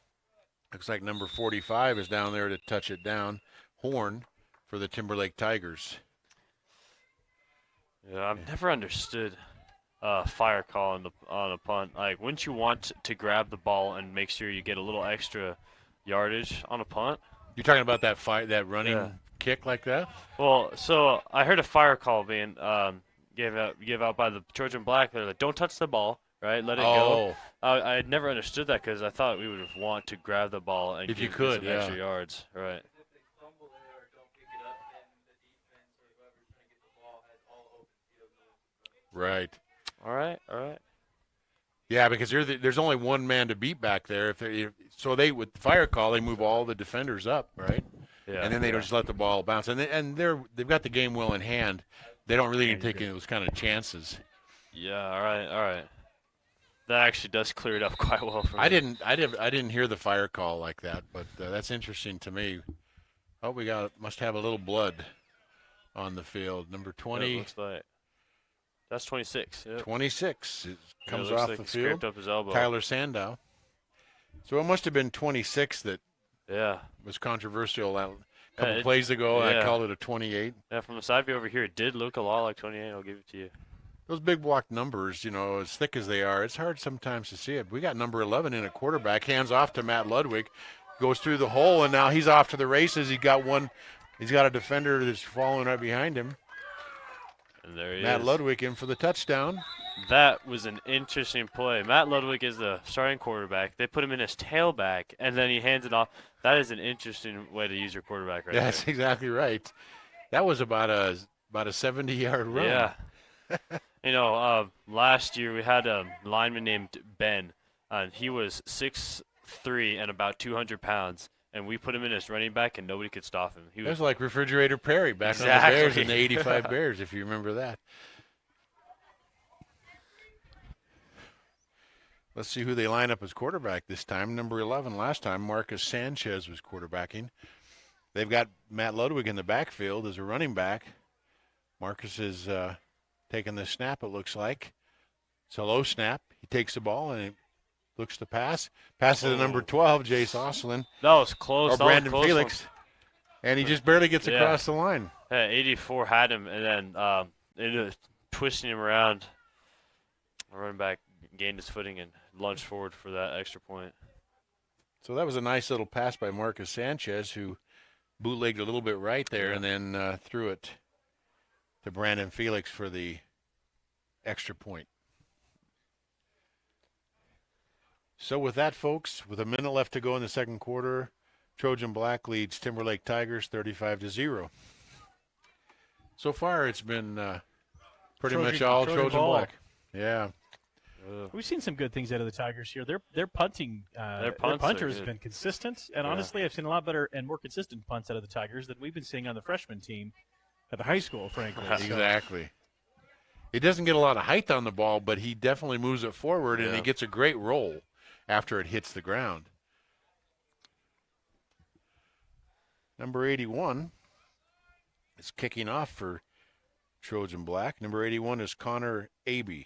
Looks like number 45 is down there to touch it down. Horn for the Timberlake Tigers. Yeah, I've never understood fire call on a punt. Like, wouldn't you want to grab the ball and make sure you get a little extra yardage on a punt? You're talking about that running kick like that? Well, so I heard a fire call being gave out by the Trojan Black. They're like, don't touch the ball, right? Let it go. I had never understood that because I thought we would want to grab the ball and if give you could, some extra yards, right? Right. All right. Yeah, because there's only one man to beat back there. So with the fire call, they move all the defenders up, right? Yeah. And then they don't just let the ball bounce. And they've got the game well in hand. They don't really need to take those kind of chances. Yeah. All right. That actually does clear it up quite well for me. I didn't hear the fire call like that, but that's interesting to me. Oh, must have a little blood on the field. Number 20. Yeah, looks like. That's 26. Yep. 26 comes looks off like the he field. scraped up his elbow. Tyler Sandow. So it must have been 26 that was controversial a couple plays ago. I called it a 28. Yeah, from the side view over here, it did look a lot like 28. I'll give it to you. Those big block numbers, as thick as they are, it's hard sometimes to see it. We got number 11 in a quarterback, hands off to Matt Ludwig, goes through the hole, and now he's off to the races. He's got a defender that's following right behind him. And there he Matt is. Ludwig in for the touchdown. That was an interesting play. Matt Ludwig is the starting quarterback. They put him in as tailback, and then he hands it off. That is an interesting way to use your quarterback right That's exactly right. That was about a 70-yard run. Yeah. Last year we had a lineman named Ben, and he was 6'3" and about 200 pounds. And we put him in as running back, and nobody could stop him. He was like Refrigerator Perry back on the Bears in the 85 Bears, if you remember that. Let's see who they line up as quarterback this time. Number 11 last time, Marcus Sanchez was quarterbacking. They've got Matt Ludwig in the backfield as a running back. Marcus is taking the snap, it looks like. It's a low snap. He takes the ball, and he looks to pass. Passes to number 12, Jace Oslin. That was close. Or Brandon Felix. And he just barely gets across the line. Yeah, 84 had him, and then ended up twisting him around. Running back gained his footing and lunged forward for that extra point. So that was a nice little pass by Marcus Sanchez, who bootlegged a little bit right there and then threw it to Brandon Felix for the extra point. So with that, folks, with a minute left to go in the second quarter, Trojan Black leads Timberlake Tigers 35-0. So far, it's been pretty much all Trojan Black. Yeah. We've seen some good things out of the Tigers here. Their punting, their punters have been consistent, and honestly, I've seen a lot better and more consistent punts out of the Tigers than we've been seeing on the freshman team at the high school, frankly. Exactly. He doesn't get a lot of height on the ball, but he definitely moves it forward, and he gets a great roll after it hits the ground. Number 81 is kicking off for Trojan Black. Number 81 is Connor Abe.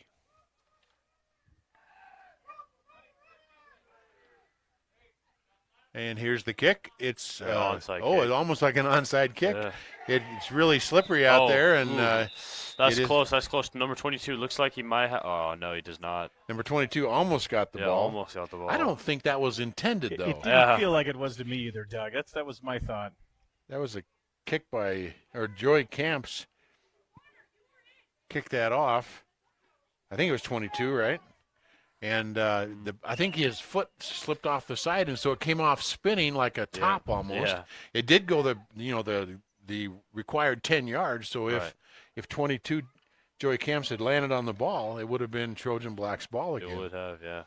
And here's the kick. It's onside kick. It's almost like an onside kick. It's really slippery out there, and that's close. That's close to number 22. Looks like he might have. Oh no, he does not. Number 22 almost got the ball. Almost got the ball. I don't think that was intended though. It didn't feel like it was to me either, Doug. That was my thought. That was a kick by Joy Camps. Kicked that off. I think it was 22, right? And I think his foot slipped off the side, and so it came off spinning like a top almost. Yeah. It did go the required 10 yards. So if 22 Joey Camps had landed on the ball, it would have been Trojan Black's ball again. It would have, yeah.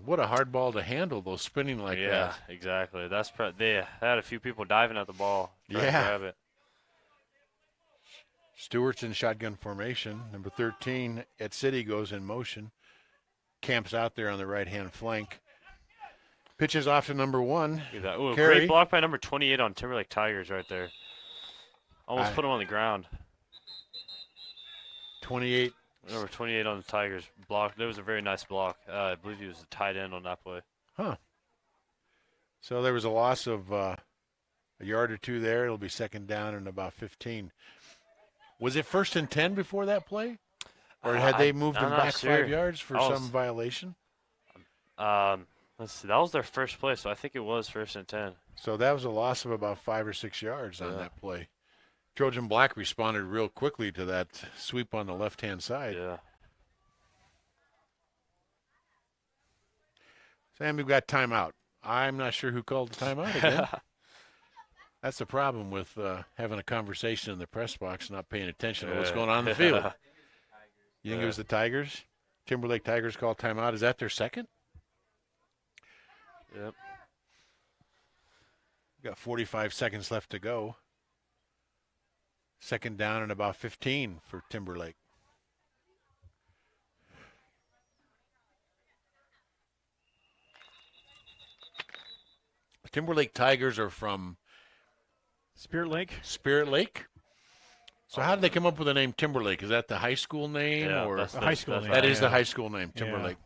What a hard ball to handle, though, spinning like that. Yeah, exactly. They had a few people diving at the ball trying to grab it. Stewart's in shotgun formation. Number 13 at City goes in motion. Camps out there on the right-hand flank. Pitches off to number 1. Look at that. Ooh, Carey. great block by number 28 on Timberlake Tigers right there. Almost put him on the ground. 28. Number 28 on the Tigers block. That was a very nice block. I believe he was a tight end on that play. Huh. So there was a loss of a yard or two there. It'll be second down and about 15. Was it 1st and 10 before that play? Or had they moved him back 5 yards for some violation? Let's see. That was their first play, so I think it was 1st and 10. So that was a loss of about 5 or 6 yards on that play. Trojan Black responded real quickly to that sweep on the left-hand side. Yeah. Sam, we've got timeout. I'm not sure who called the timeout again. That's the problem with having a conversation in the press box and not paying attention to what's going on in the field. You think it was the Tigers? Timberlake Tigers called timeout. Is that their second? Yep. We've got 45 seconds left to go. Second down and about 15 for Timberlake. Timberlake Tigers are from Spirit Lake. Spirit Lake. So how did they come up with the name Timberlake? Is that the high school name? Yeah, or that's the high school name. That is the high school name, Timberlake.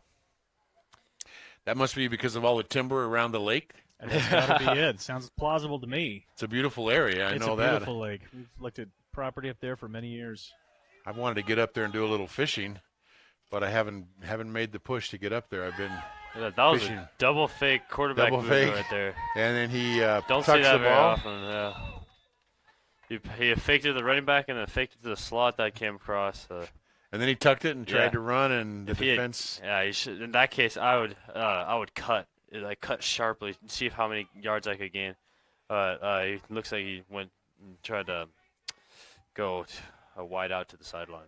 That must be because of all the timber around the lake. That's got to be it. Sounds plausible to me. It's a beautiful area. I know that. It's a beautiful lake. We've looked at property up there for many years. I've wanted to get up there and do a little fishing, but I haven't made the push to get up there. I've been that was fishing. A double fake quarterback move right there. And then he don't tucks see that the very ball. often. Yeah. He faked it to the running back and then faked it to the slot that came across. And then he tucked it and tried to run, and the defense. He should. In that case, I would cut. I cut sharply and see how many yards I could gain. It looks like he went and tried to go wide out to the sideline.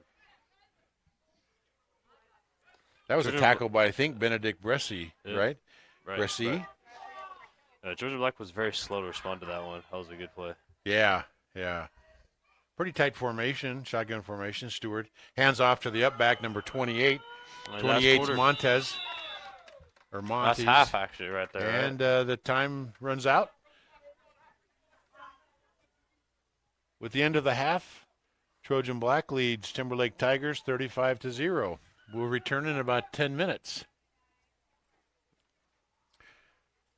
That was a tackle by, I think, Benedict Bresci, right? Right. Bresci? Right. Trojan Black was very slow to respond to that one. That was a good play. Yeah. Pretty tight formation, shotgun formation. Stewart hands off to the up back, number 28. 28's Montez. Or Montes. That's half, actually, right there. And the time runs out. With the end of the half, Trojan Black leads Timberlake Tigers 35-0. We'll return in about 10 minutes.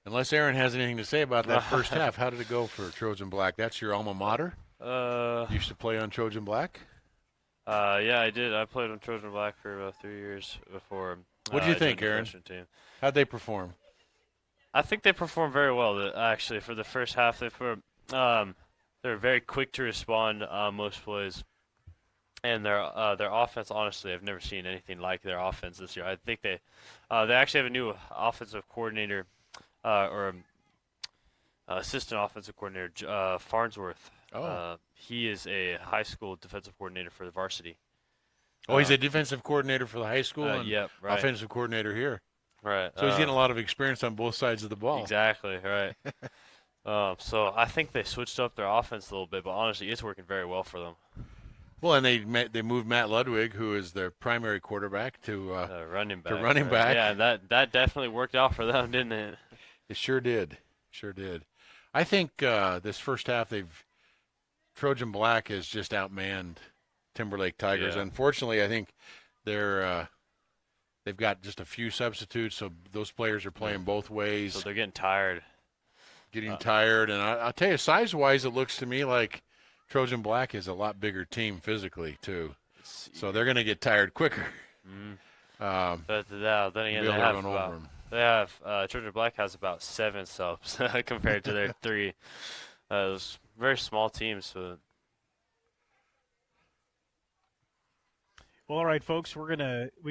Unless Aaron has anything to say about that first half. How did it go for Trojan Black? That's your alma mater? Used to play on Trojan Black? Yeah, I did. I played on Trojan Black for about 3 years before. What do you think, Aaron? How'd they perform? I think they performed very well, actually, for the first half. They were very quick to respond most plays. And their offense, honestly, I've never seen anything like their offense this year. I think they actually have a new offensive coordinator or assistant offensive coordinator, Farnsworth. He is a high school defensive coordinator for the varsity. Oh, he's a defensive coordinator for the high school and yep, right. offensive coordinator here. Right. So he's getting a lot of experience on both sides of the ball. Exactly, right. So I think they switched up their offense a little bit, but honestly, it's working very well for them. Well, and they moved Matt Ludwig, who is their primary quarterback, to running back. To running back. Yeah, that definitely worked out for them, didn't it? It sure did. I think this first half, Trojan Black has just outmanned Timberlake Tigers. Yeah. Unfortunately, I think they've got just a few substitutes, so those players are playing both ways. So they're getting tired. And I'll tell you, size-wise, it looks to me like Trojan Black is a lot bigger team physically, too. So they're going to get tired quicker. Mm-hmm. But then again, they have Trojan Black has about 7 subs compared to their 3. Those very small teams. So. Well, all right, folks, we've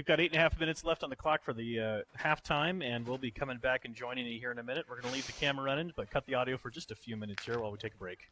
got 8.5 minutes left on the clock for the halftime, and we'll be coming back and joining you here in a minute. We're going to leave the camera running, but cut the audio for just a few minutes here while we take a break.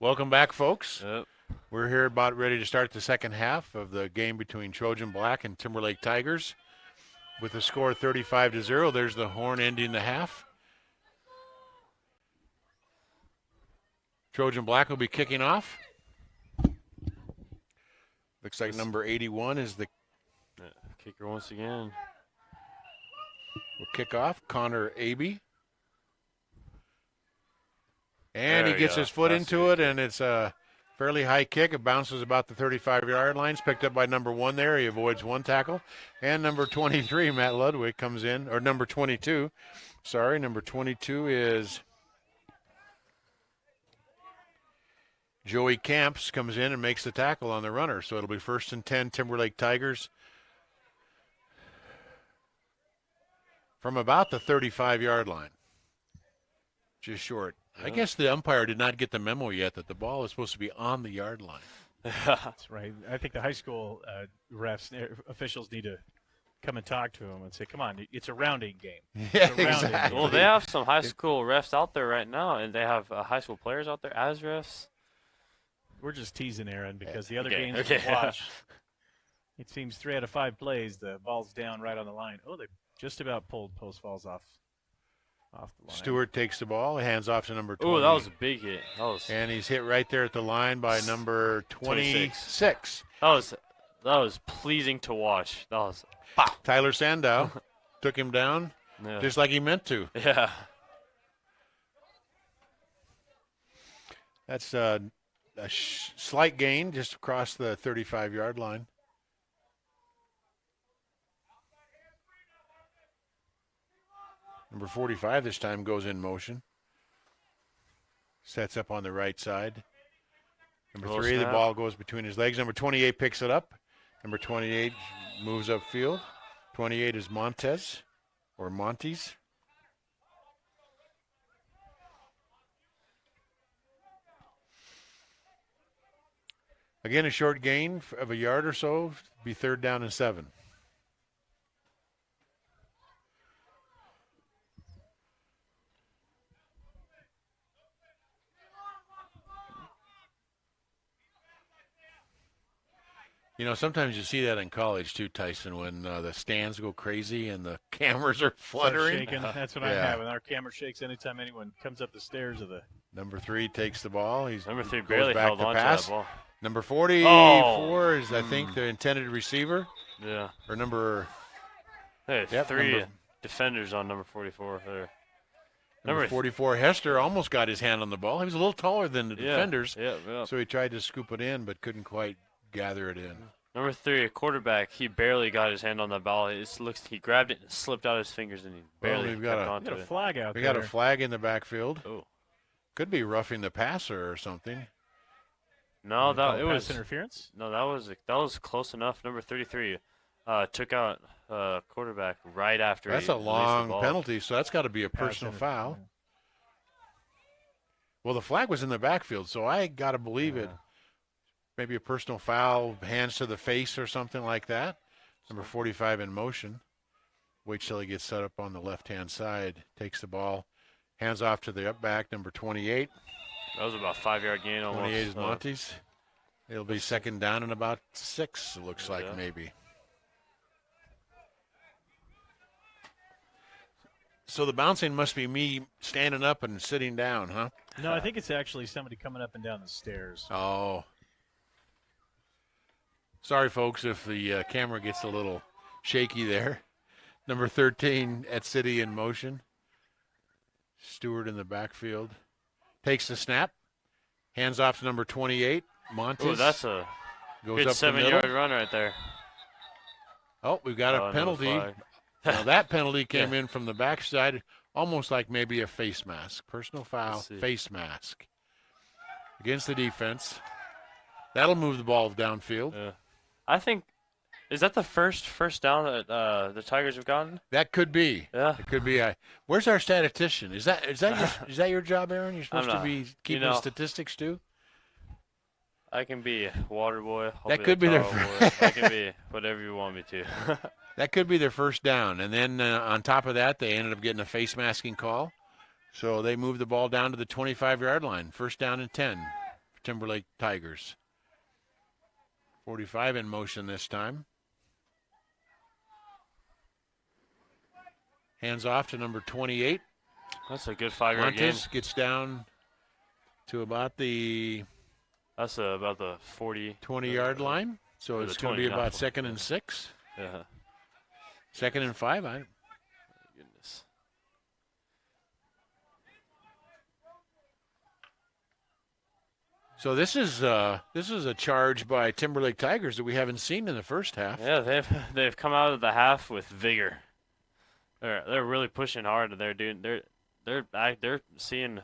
Welcome back, folks. Yep. We're here about ready to start the second half of the game between Trojan Black and Timberlake Tigers. With the score 35-0, there's the horn ending the half. Trojan Black will be kicking off. Looks like number 81 is the kicker once again. Will kick off. Connor Abe. And he gets his foot into it, and it's a fairly high kick. It bounces about the 35-yard line. It's picked up by number 1 there. He avoids one tackle. And number 23, Matt Ludwig, comes in. Or number 22. Sorry, number 22 is Joey Camps, comes in and makes the tackle on the runner. So it'll be 1st and 10, Timberlake Tigers. From about the 35-yard line. Just short. I guess the umpire did not get the memo yet that the ball is supposed to be on the yard line. That's right. I think the high school officials need to come and talk to him and say, come on, it's a rounding game. Yeah, exactly. Well, they have some high school refs out there right now, and they have high school players out there as refs. We're just teasing Aaron because the other games Okay. we watch, it seems 3 out of 5 plays, the ball's down right on the line. Oh, they just about pulled Post Falls off the line. Stewart takes the ball, hands off to number 20. Oh, that was a big hit. And he's hit right there at the line by number 26. That was pleasing to watch. That was pop. Tyler Sandow took him down just like he meant to. Yeah. That's a slight gain just across the 35-yard line. Number 45 this time goes in motion. Sets up on the right side. Number 3, the ball goes between his legs. Number 28 picks it up. Number 28 moves upfield. 28 is Montes or Montes. Again, a short gain of a yard or so. Be 3rd down and 7. You know, sometimes you see that in college too, Tyson, when the stands go crazy and the cameras are fluttering. That's what I'm having. Our camera shakes anytime anyone comes up the stairs of the. Number 3 takes the ball. Number 3 barely held on to that ball. Number 44 is, I think, the intended receiver. Yeah. Or number. Hey, 3 defenders on number 44 there. Number 44, Hester, almost got his hand on the ball. He was a little taller than the defenders, so he tried to scoop it in but couldn't quite gather it in. Number 3, a quarterback, he barely got his hand on the ball. He grabbed it and slipped out his fingers, and he barely got onto it. We got a flag out there. We got a flag in the backfield. Oh. Could be roughing the passer or something. No, it was pass interference. No, that was close enough. Number 33 took out quarterback right after. That's a long penalty, so that's got to be a personal foul. Well, the flag was in the backfield, so I got to believe it. Maybe a personal foul, hands to the face or something like that. Number 45 in motion. Wait till he gets set up on the left-hand side. Takes the ball. Hands off to the up back, number 28. That was about a 5-yard gain almost. 28 is Montes. It'll be 2nd down and about 6, it looks like, maybe. So the bouncing must be me standing up and sitting down, huh? No, I think it's actually somebody coming up and down the stairs. Oh. Sorry, folks, if the camera gets a little shaky there. Number 13 at City in motion. Stewart in the backfield. Takes the snap. Hands off to number 28, Montes. Oh, that's a good 7-yard run right there. Oh, we've got a penalty. Now, that penalty came in from the backside, almost like maybe a face mask. Personal foul, face mask. Against the defense. That'll move the ball downfield. Yeah. I think, is that the first down that the Tigers have gotten? That could be. Yeah. It could be. Where's our statistician? Is that your job, Aaron? You're supposed to be keeping statistics too? I can be water boy. That could be their I can be whatever you want me to. That could be their first down. And then on top of that, they ended up getting a face masking call. So they moved the ball down to the 25-yard line. 1st down and 10 for Timberlake Tigers. 45 in motion this time. Hands off to number 28. That's a good 5-yard gain. Montes gets down to about the about the 20-yard line. So it's going to be about 2nd and 6. Yeah. 2nd and 5. Goodness. So this is a charge by Timberlake Tigers that we haven't seen in the first half. Yeah, they've come out of the half with vigor. They're really pushing hard. They're seeing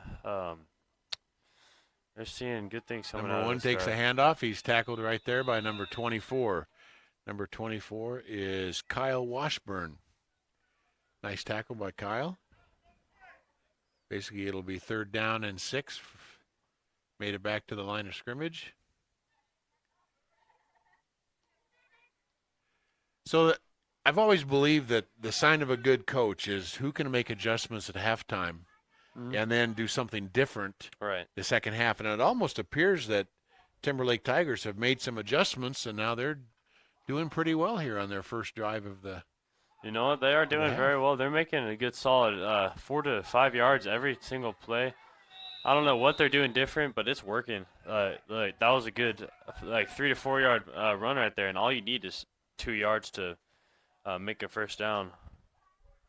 good things coming out. Number 1 takes a handoff. He's tackled right there by number 24. Number 24 is Kyle Washburn. Nice tackle by Kyle. Basically, it'll be 3rd down and 6. Made it back to the line of scrimmage. So I've always believed that the sign of a good coach is who can make adjustments at halftime and then do something different the second half. And it almost appears that Timberlake Tigers have made some adjustments, and now they're doing pretty well here on their first drive of the. You know what? They are doing very well. They're making a good solid 4 to 5 yards every single play. I don't know what they're doing different, but it's working. That was a good 3 to 4 yard run right there, and all you need is 2 yards to make a first down.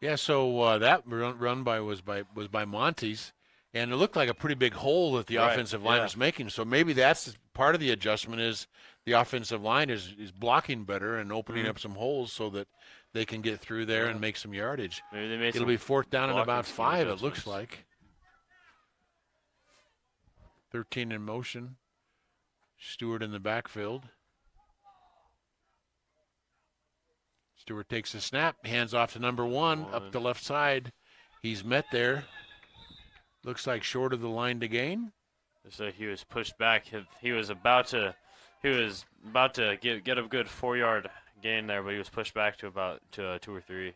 Yeah, so that run was by Montes, and it looked like a pretty big hole that the offensive line was making. So maybe that's part of the adjustment is the offensive line is blocking better and opening up some holes so that they can get through there and make some yardage. Maybe they made It'll be 4th down and about 5, it looks like. 13 in motion. Stewart in the backfield. Stewart takes a snap, hands off to number 1 up the left side. He's met there. Looks like short of the line to gain. So he was pushed back. He was about to get a good 4 yard gain there, but he was pushed back to about 2 or 3.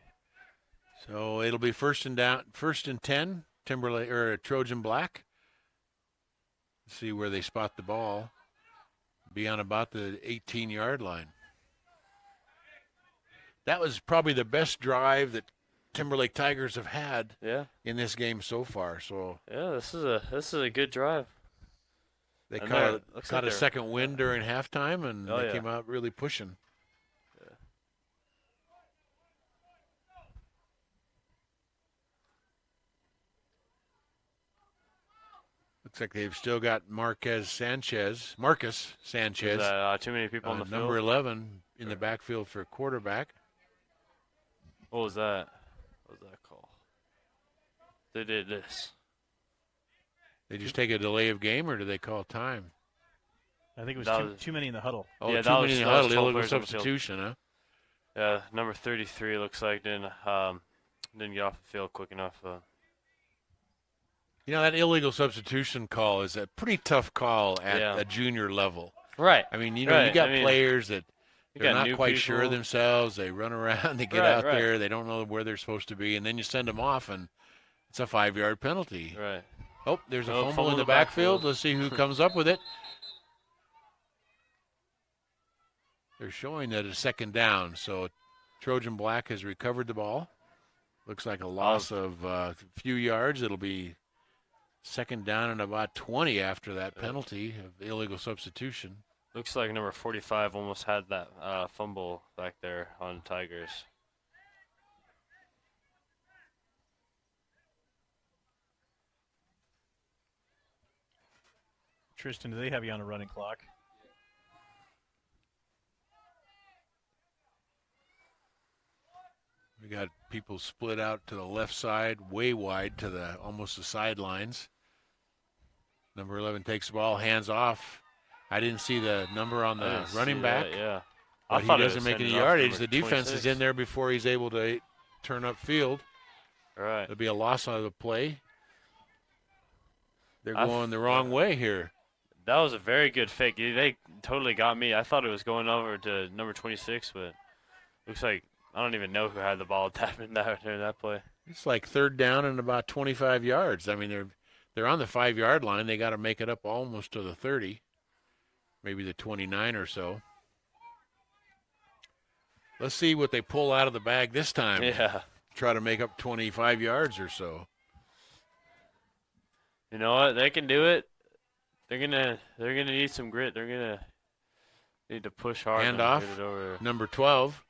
So it'll be 1st and 10. Timberlake or Trojan Black. See where they spot the ball. Be on about the 18-yard line. That was probably the best drive that Timberlake Tigers have had in this game so far. So this is a good drive. They caught a second wind during halftime, and they came out really pushing. Yeah. Looks like they've still got Marcus Sanchez. Too many people on the field. Number 11 in the backfield for quarterback. What was that? What was that call? They did this. They just take a delay of game, or do they call time? I think it was too many in the huddle. Oh, yeah, too many in the huddle. Illegal substitution, huh? Yeah, number 33 looks like didn't get off the field quick enough. You know, that illegal substitution call is a pretty tough call at a junior level. Right. I mean, you got players that they're not quite sure of themselves. They run around, they get out there, they don't know where they're supposed to be, and then you send them off, and it's a 5-yard penalty. Right. Oh, there's a fumble in the backfield. Let's see who comes up with it. They're showing that it's 2nd down, so Trojan Black has recovered the ball. Looks like a loss of a few yards. It'll be 2nd down and about 20 after that penalty of illegal substitution. Looks like number 45 almost had that fumble back there on Tigers. Tristan, do they have you on a running clock? We got people split out to the left side, way wide to almost the sidelines. Number 11 takes the ball, hands off. I didn't see the number on the running back. Yeah. But he doesn't make any yardage. The defense is in there before he's able to turn up field. All right. There'll be a loss on the play. They're going the wrong way here. That was a very good fake. They totally got me. I thought it was going over to number 26, but looks like I don't even know who had the ball tapping during that play. It's like 3rd down and about 25 yards. I mean, they're on the 5-yard line. They got to make it up almost to the 30. maybe the 29 or so. Let's see what they pull out of the bag this time. Yeah. Try to make up 25 yards or so. You know what? They can do it. They're gonna need some grit. They're gonna need to push hard. Hand and off. get it over. Number 12.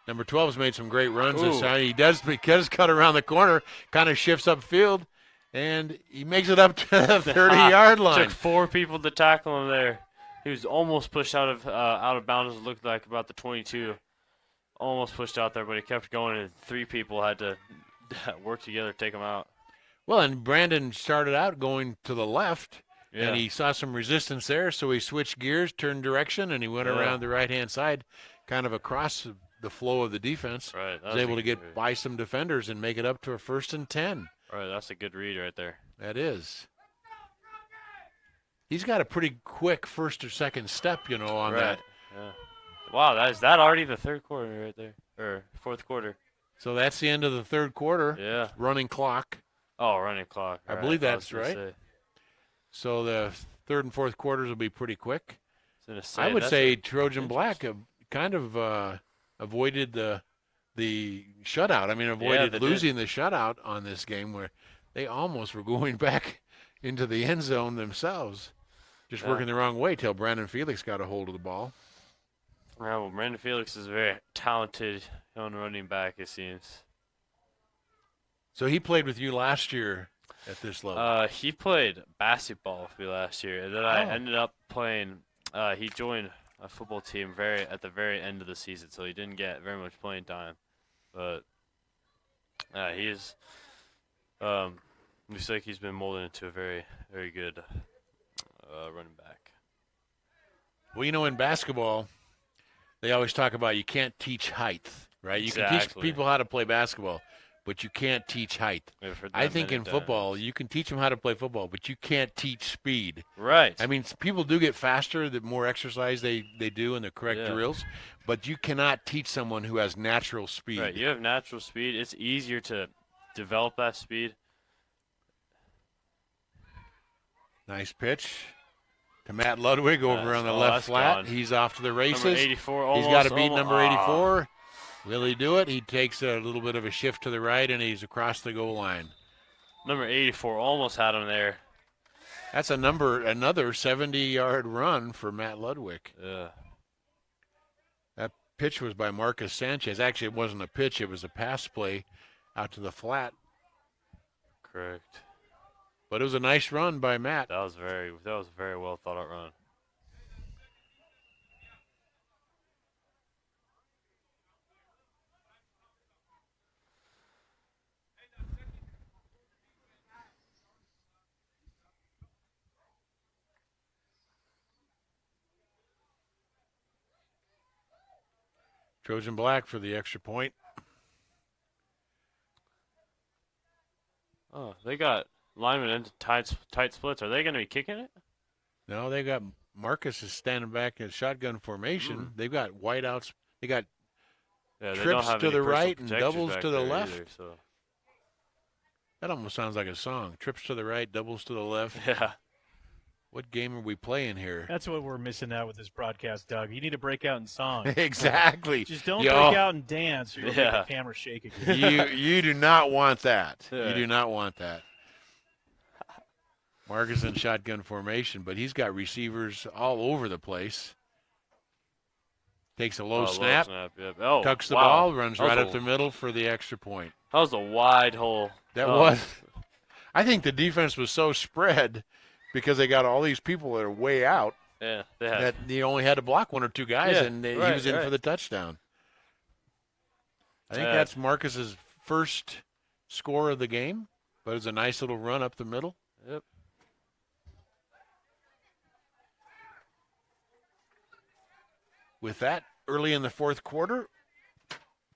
Number 12's made some great runs this Ooh. time. He does cut around the corner, kind of shifts upfield, and he makes it up to the 30-yard line. Took 4 people to tackle him there. He was almost pushed out of bounds. It looked like about the 22. Almost pushed out there, but he kept going, and 3 people had to work together to take him out. Well, and Brandon started out going to the left, Yeah. and he saw some resistance there, so he switched gears, turned direction, and he went around the right-hand side, kind of across the flow of the defense. Right. Was able to get by some defenders and make it up to a 1st and 10. Right, that's a good read right there. That is. He's got a pretty quick first or second step, on that. Yeah. Wow, is that already the 3rd quarter right there, or 4th quarter? So that's the end of the 3rd quarter. Yeah. Running clock. Oh, running clock. I Right, believe was that's gonna right. say. So the 3rd and 4th quarters will be pretty quick. I I would say Trojan Black kind of avoided the shutout. I mean, avoided they losing the shutout on this game where they almost were going back into the end zone themselves. Just working the wrong way till Brandon Felix got a hold of the ball. Yeah, well, Brandon Felix is a very talented young running back, it seems. So he played with you last year at this level. He played basketball with me last year, and then I ended up playing. He joined a football team at the very end of the season, so he didn't get very much playing time. But he's looks like he's been molded into a very, very good running back. Well, in basketball, they always talk about you can't teach height, right? You can teach people how to play basketball, but you can't teach height. I think in football, you can teach them how to play football, but you can't teach speed. Right. I mean, people do get faster the more exercise they do and the correct drills, but you cannot teach someone who has natural speed. Right. You have natural speed. It's easier to develop that speed. Nice pitch to Matt Ludwig over on the left flat. Gone. He's off to the races. Number 84 almost. He's got to beat number 84. Will he do it? He takes a little bit of a shift to the right, and he's across the goal line. Number 84 almost had him there. That's another 70-yard run for Matt Ludwig. Yeah. That pitch was by Marcus Sanchez. Actually, it wasn't a pitch. It was a pass play out to the flat. Correct. But it was a nice run by Matt. That was a very well thought out run. Trojan Black for the extra point. Oh, they got linemen into tight splits. Are they going to be kicking it? No, they got Marcus is standing back in shotgun formation. They've got whiteouts. They got trips to the right and doubles to the left. Either, so. That almost sounds like a song. Trips to the right, doubles to the left. Yeah. What game are we playing here? That's what we're missing out with this broadcast, Doug. You need to break out in song. Exactly. Just don't break out and dance, or you'll make the camera shake again. You do not want that. Yeah. You do not want that. Marcus in shotgun formation, but he's got receivers all over the place. Takes a low snap, Yep. tucks the ball, runs right up the middle for the extra point. That was a wide hole. That was. I think the defense was so spread because they got all these people that are way out. Yeah, that he only had to block one or two guys, and he was in for the touchdown. I think that's Marcus's first score of the game, but it was a nice little run up the middle. Yep. With that, early in the fourth quarter,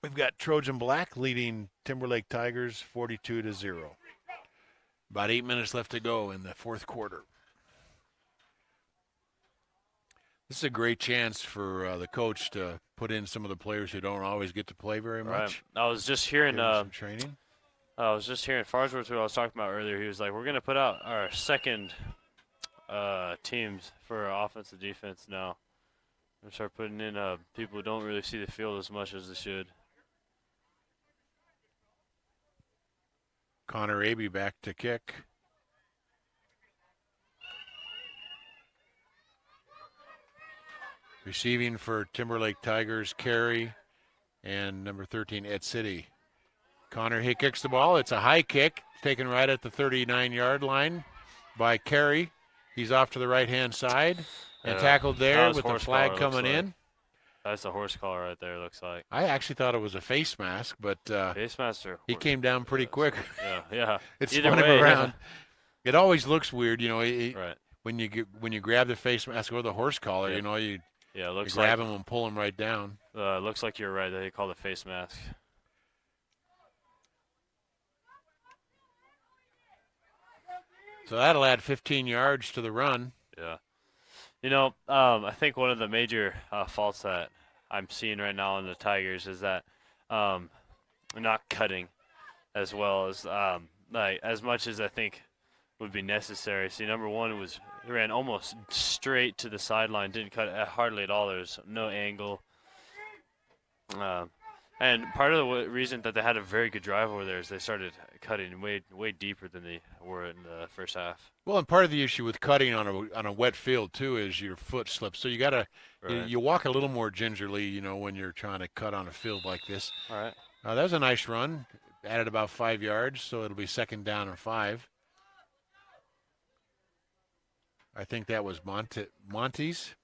we've got Trojan Black leading Timberlake Tigers 42-0. About 8 minutes left to go in the fourth quarter. This is a great chance for the coach to put in some of the players who don't always get to play very much. I was just hearing some training. I was just hearing Farnsworth, who I was talking about earlier. He was like, "We're going to put out our second teams for offense and defense now. We'll start putting in people who don't really see the field as much as they should. Connor Abe back to kick. Receiving for Timberlake Tigers, Carey, and number 13, Ed City. Connor, he kicks the ball. It's a high kick, taken right at the 39-yard line by Carey. He's off to the right-hand side and tackled there with the flag coming in. That's a horse collar right there, looks like. I actually thought it was a face mask, but face masks are he came down pretty quick. Yeah. It spun him around. It always looks weird, you know, right. when you grab the face mask or the horse collar, you know, you grab him and pull him right down. Looks like you're right. They call it face mask. So that'll add 15 yards to the run. Yeah. You know, I think one of the major faults that I'm seeing right now in the Tigers is that not cutting as well as like as much as I think would be necessary. See, number one he ran almost straight to the sideline, didn't cut hardly at all. There's no angle. And part of the reason that they had a very good drive over there is they started cutting way deeper than they were in the first half. Well, and part of the issue with cutting on a wet field too is your foot slips. So you gotta you walk a little more gingerly, you know, when you're trying to cut on a field like this. All right. That was a nice run. Added about 5 yards, so it'll be 2nd down and 5. I think that was Monty's.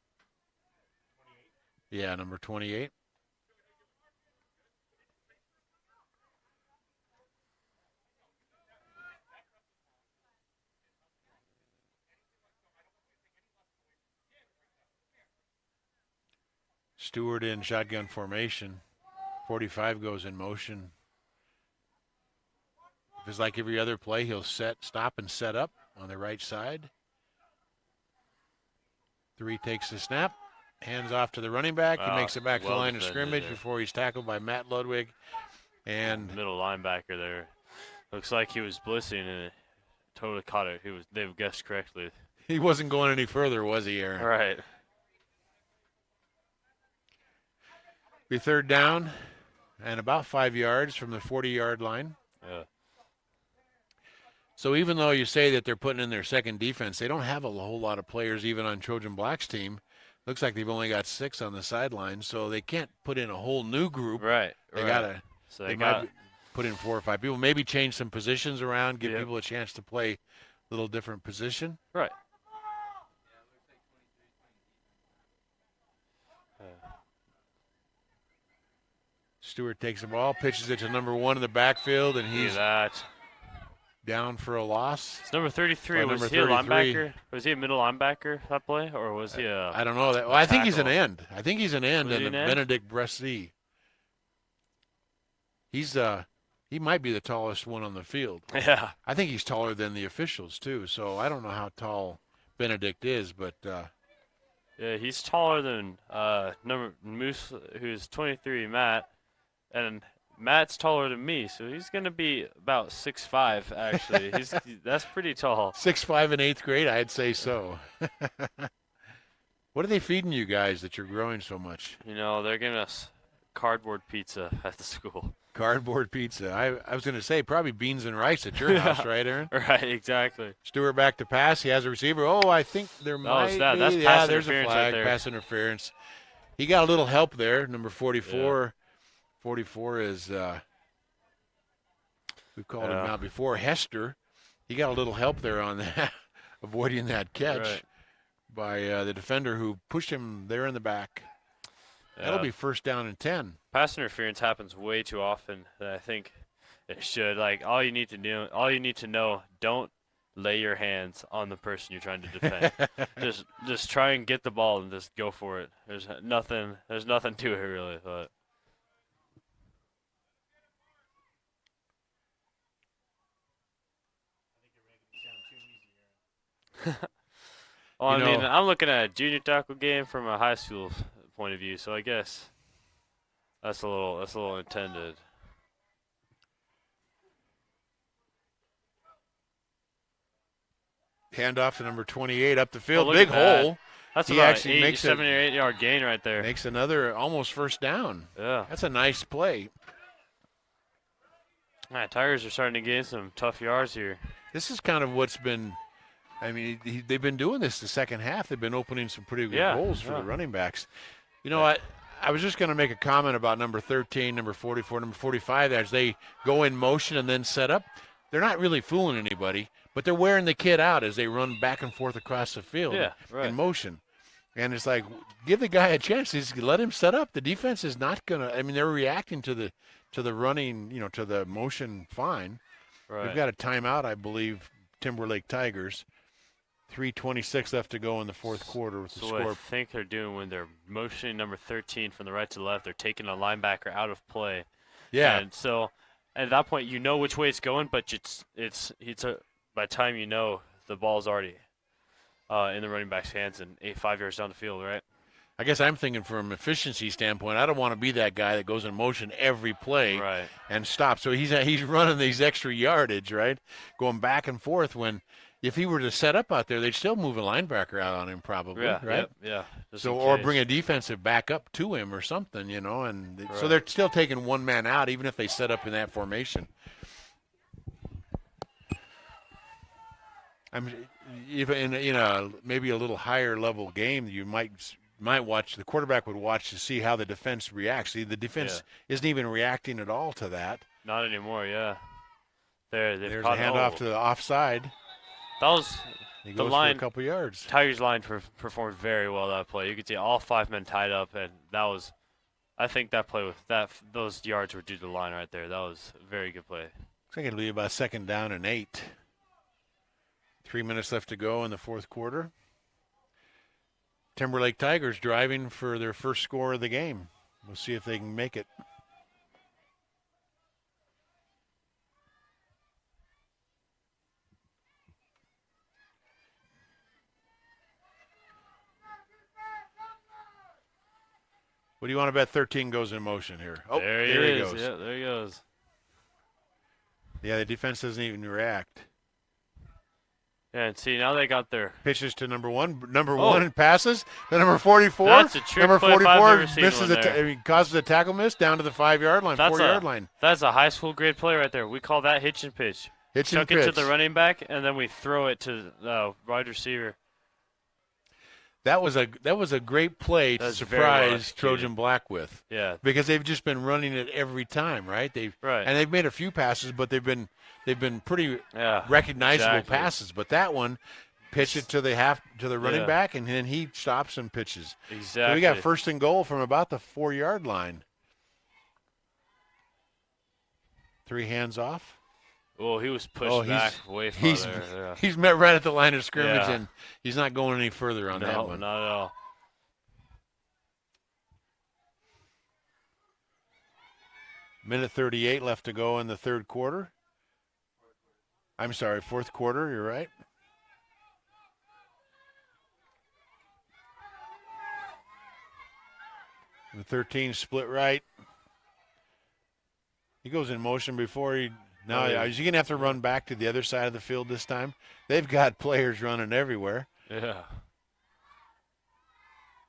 Yeah, number 28. Stewart in shotgun formation. 45 goes in motion. If it's like every other play, he'll stop and set up on the right side. 3 takes the snap, hands off to the running back. He makes it back to the line of scrimmage before he's tackled by Matt Ludwig. And middle linebacker there. Looks like he was blitzing and it totally caught it. They've guessed correctly. He wasn't going any further, was he, Aaron? Right. Be 3rd down and about 5 yards from the 40-yard line. Yeah. So even though you say that they're putting in their second defense, they don't have a whole lot of players even on Trojan Black's team. Looks like they've only got 6 on the sideline, so they can't put in a whole new group. Right. They might put in 4 or 5 people, maybe change some positions around, give people a chance to play a little different position. Right. Stewart takes the ball, pitches it to number 1 in the backfield, and he's down for a loss. It's number 33. Was he a linebacker? Was he a middle linebacker that play, or was he a? I don't know that. Well, I think he's an end. I think he's an end, Was he and an end? Benedict Bressy. He might be the tallest one on the field. Yeah. I think he's taller than the officials too. So I don't know how tall Benedict is, but yeah, he's taller than Moose, who's 23, Matt, and Matt's taller than me, so he's going to be about 6'5", actually. That's pretty tall. 6'5" in 8th grade, I'd say so. What are they feeding you guys that you're growing so much? You know, they're giving us cardboard pizza at the school. Cardboard pizza. I was going to say probably beans and rice at your house, right, Aaron? Right, exactly. Stewart back to pass. He has a receiver. Oh, I think there might be. That's yeah, there's a interference flag. right there. Pass interference. He got a little help there. Number 44. Yeah. 44 is, we've called him out before, Hester. He got a little help there on that, avoiding that catch by the defender who pushed him there in the back. Yeah. That'll be 1st down and 10. Pass interference happens way too often than I think it should. Like, all you need to know, don't lay your hands on the person you're trying to defend. just try and get the ball and just go for it. There's nothing to it really, but. Well, I mean, I'm looking at a junior tackle game from a high school point of view, so I guess that's a little intended. Handoff to number 28 up the field. look Big at that. hole. That's He about actually makes 7 or 8 yard gain right there. Makes another almost first down. Yeah. That's a nice play. Man, Tigers are starting to gain some tough yards here. This is kind of what's been – I mean, they've been doing this the second half. They've been opening some pretty good holes for the running backs. You know what? I was just going to make a comment about number 13, number 44, number 45 as they go in motion and then set up. They're not really fooling anybody, but they're wearing the kid out as they run back and forth across the field in motion. And it's like, give the guy a chance. Just let him set up. The defense is not going to – I mean, they're reacting to the running, to the motion fine. Right. We've got a timeout, I believe, Timberlake Tigers. 3:26 left to go in the fourth quarter with the score. What I think they're doing when they're motioning number 13 from the right to the left, they're taking a linebacker out of play. Yeah. And so at that point, you know which way it's going, but by the time you know, the ball's already in the running back's hands and 5 yards down the field, right? I guess I'm thinking from an efficiency standpoint, I don't want to be that guy that goes in motion every play and stops. So he's running these extra yardage, right, going back and forth when – if he were to set up out there, they'd still move a linebacker out on him probably, right? Yeah. So or bring a defensive back up to him or something, and so they're still taking one man out even if they set up in that formation. Even in a maybe a little higher level game, you might watch, the quarterback would watch to see how the defense reacts. See, the defense isn't even reacting at all to that. Not anymore, yeah. There's a handoff to the offside. That was he the goes line. For a couple yards. Tigers line performed very well that play. You could see all 5 men tied up, and that was. I think that play those yards were due to the line right there. That was a very good play. Looks like it'll be about 2nd down and 8. 3 minutes left to go in the fourth quarter. Timberlake Tigers driving for their first score of the game. We'll see if they can make it. What do you want to bet 13 goes in motion here? Oh, there he goes. Yeah, there he goes. Yeah, the defense doesn't even react. Yeah, and see, now they got their pitches to number one. Number one passes. The number 44. That's a trick number play 44 misses causes a tackle miss down to the 5-yard line, 4-yard line. That's a high school grade play right there. We call that hitch and pitch. Chuck it to the running back, and then we throw it to the wide receiver. That was a great play to surprise Trojan Black with. Yeah. Because they've just been running it every time, right? And they've made a few passes, but they've been pretty recognizable passes. But that one, pitch it to the running back, and then he stops and pitches. Exactly. So we got 1st and goal from about the 4-yard line. 3 hands off. Well, he was pushed back way farther. He's met right at the line of scrimmage, and he's not going any further on that one. No, not at all. Minute 38 left to go in the third quarter. I'm sorry, fourth quarter, you're right. The 13 split right. He goes in motion before he... Now, is he going to have to run back to the other side of the field this time? They've got players running everywhere. Yeah.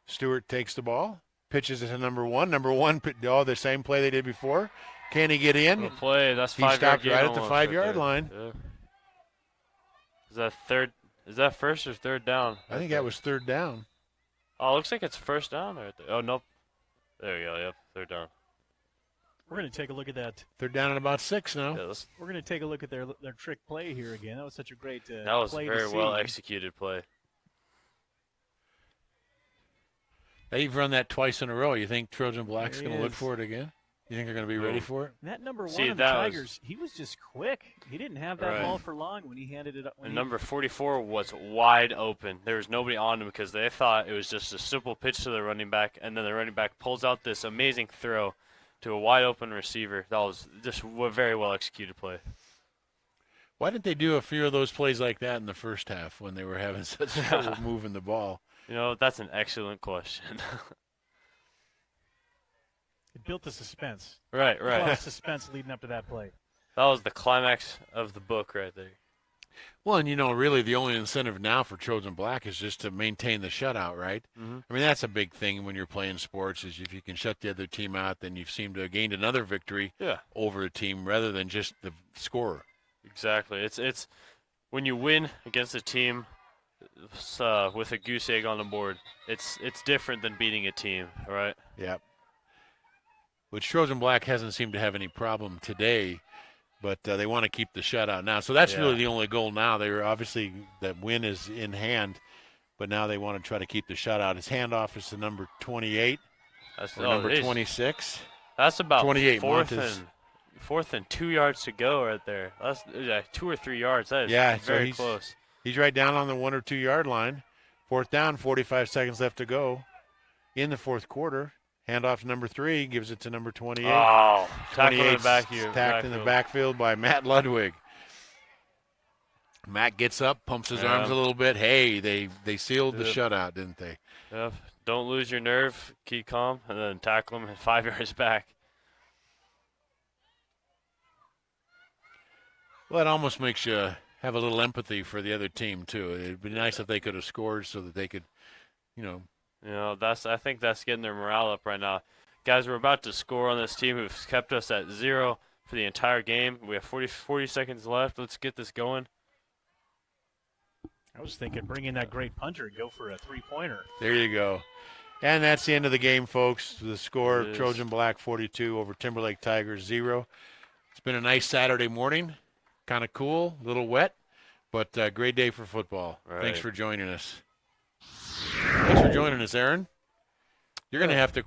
Stewart takes the ball, pitches it to number one. Number one, the same play they did before. Can he get in? Good play. That's 5 He stopped right at the 5-yard line. Yeah. Is that first or third down? I think that was third down. Oh, it looks like it's first down right there. Oh, nope. There we go. Yep, third down. We're going to take a look at that. They're down at about 6 now. Yeah, we're going to take a look at their trick play here again. That was such a great play. That was a very well executed play. They've run that twice in a row. You think Trojan Black's going to look for it again? You think they're going to be ready for it? That number one of the Tigers, he was just quick. He didn't have that ball for long when he handed it up. And number 44 was wide open. There was nobody on him because they thought it was just a simple pitch to the running back, and then the running back pulls out this amazing throw to a wide open receiver. That was just a very well executed play. Why didn't they do a few of those plays like that in the first half when they were having such trouble moving the ball? You know, that's an excellent question. It built the suspense. Right. A lot of suspense leading up to that play. That was the climax of the book right there. Well, and really the only incentive now for Trojan Black is just to maintain the shutout, right? Mm-hmm. I mean, that's a big thing when you're playing sports is if you can shut the other team out, then you seem to have gained another victory over a team rather than just the scorer. Exactly. It's when you win against a team with a goose egg on the board, it's different than beating a team, right? Yeah. Which Trojan Black hasn't seemed to have any problem today, but they want to keep the shutout now. So that's really the only goal now. They were obviously that win is in hand, but now they want to try to keep the shutout. His handoff is to number 28 or number 26. That's about 28 fourth and 2 yards to go right there. That's 2 or 3 yards. That is very close. He's right down on the 1 or 2 yard line. 4th down, 45 seconds left to go in the fourth quarter. Handoff to number 3, gives it to number 28. Oh, tackle in the back here. Tacked in the backfield by Matt Ludwig. Matt gets up, pumps his arms a little bit. Hey, they sealed the shutout, didn't they? Yep. Don't lose your nerve. Keep calm, and then tackle him 5 yards back. Well, it almost makes you have a little empathy for the other team, too. It'd be nice if they could have scored so that they could, I think that's getting their morale up right now. Guys, we're about to score on this team who's kept us at 0 for the entire game. We have 40 seconds left. Let's get this going. I was thinking bring in that great punter and go for a three-pointer. There you go. And that's the end of the game, folks. The score, Trojan Black 42 over Timberlake Tigers 0. It's been a nice Saturday morning. Kind of cool, a little wet, but great day for football. Right. Thanks for joining us. Thanks for joining us, Aaron. You're going to have to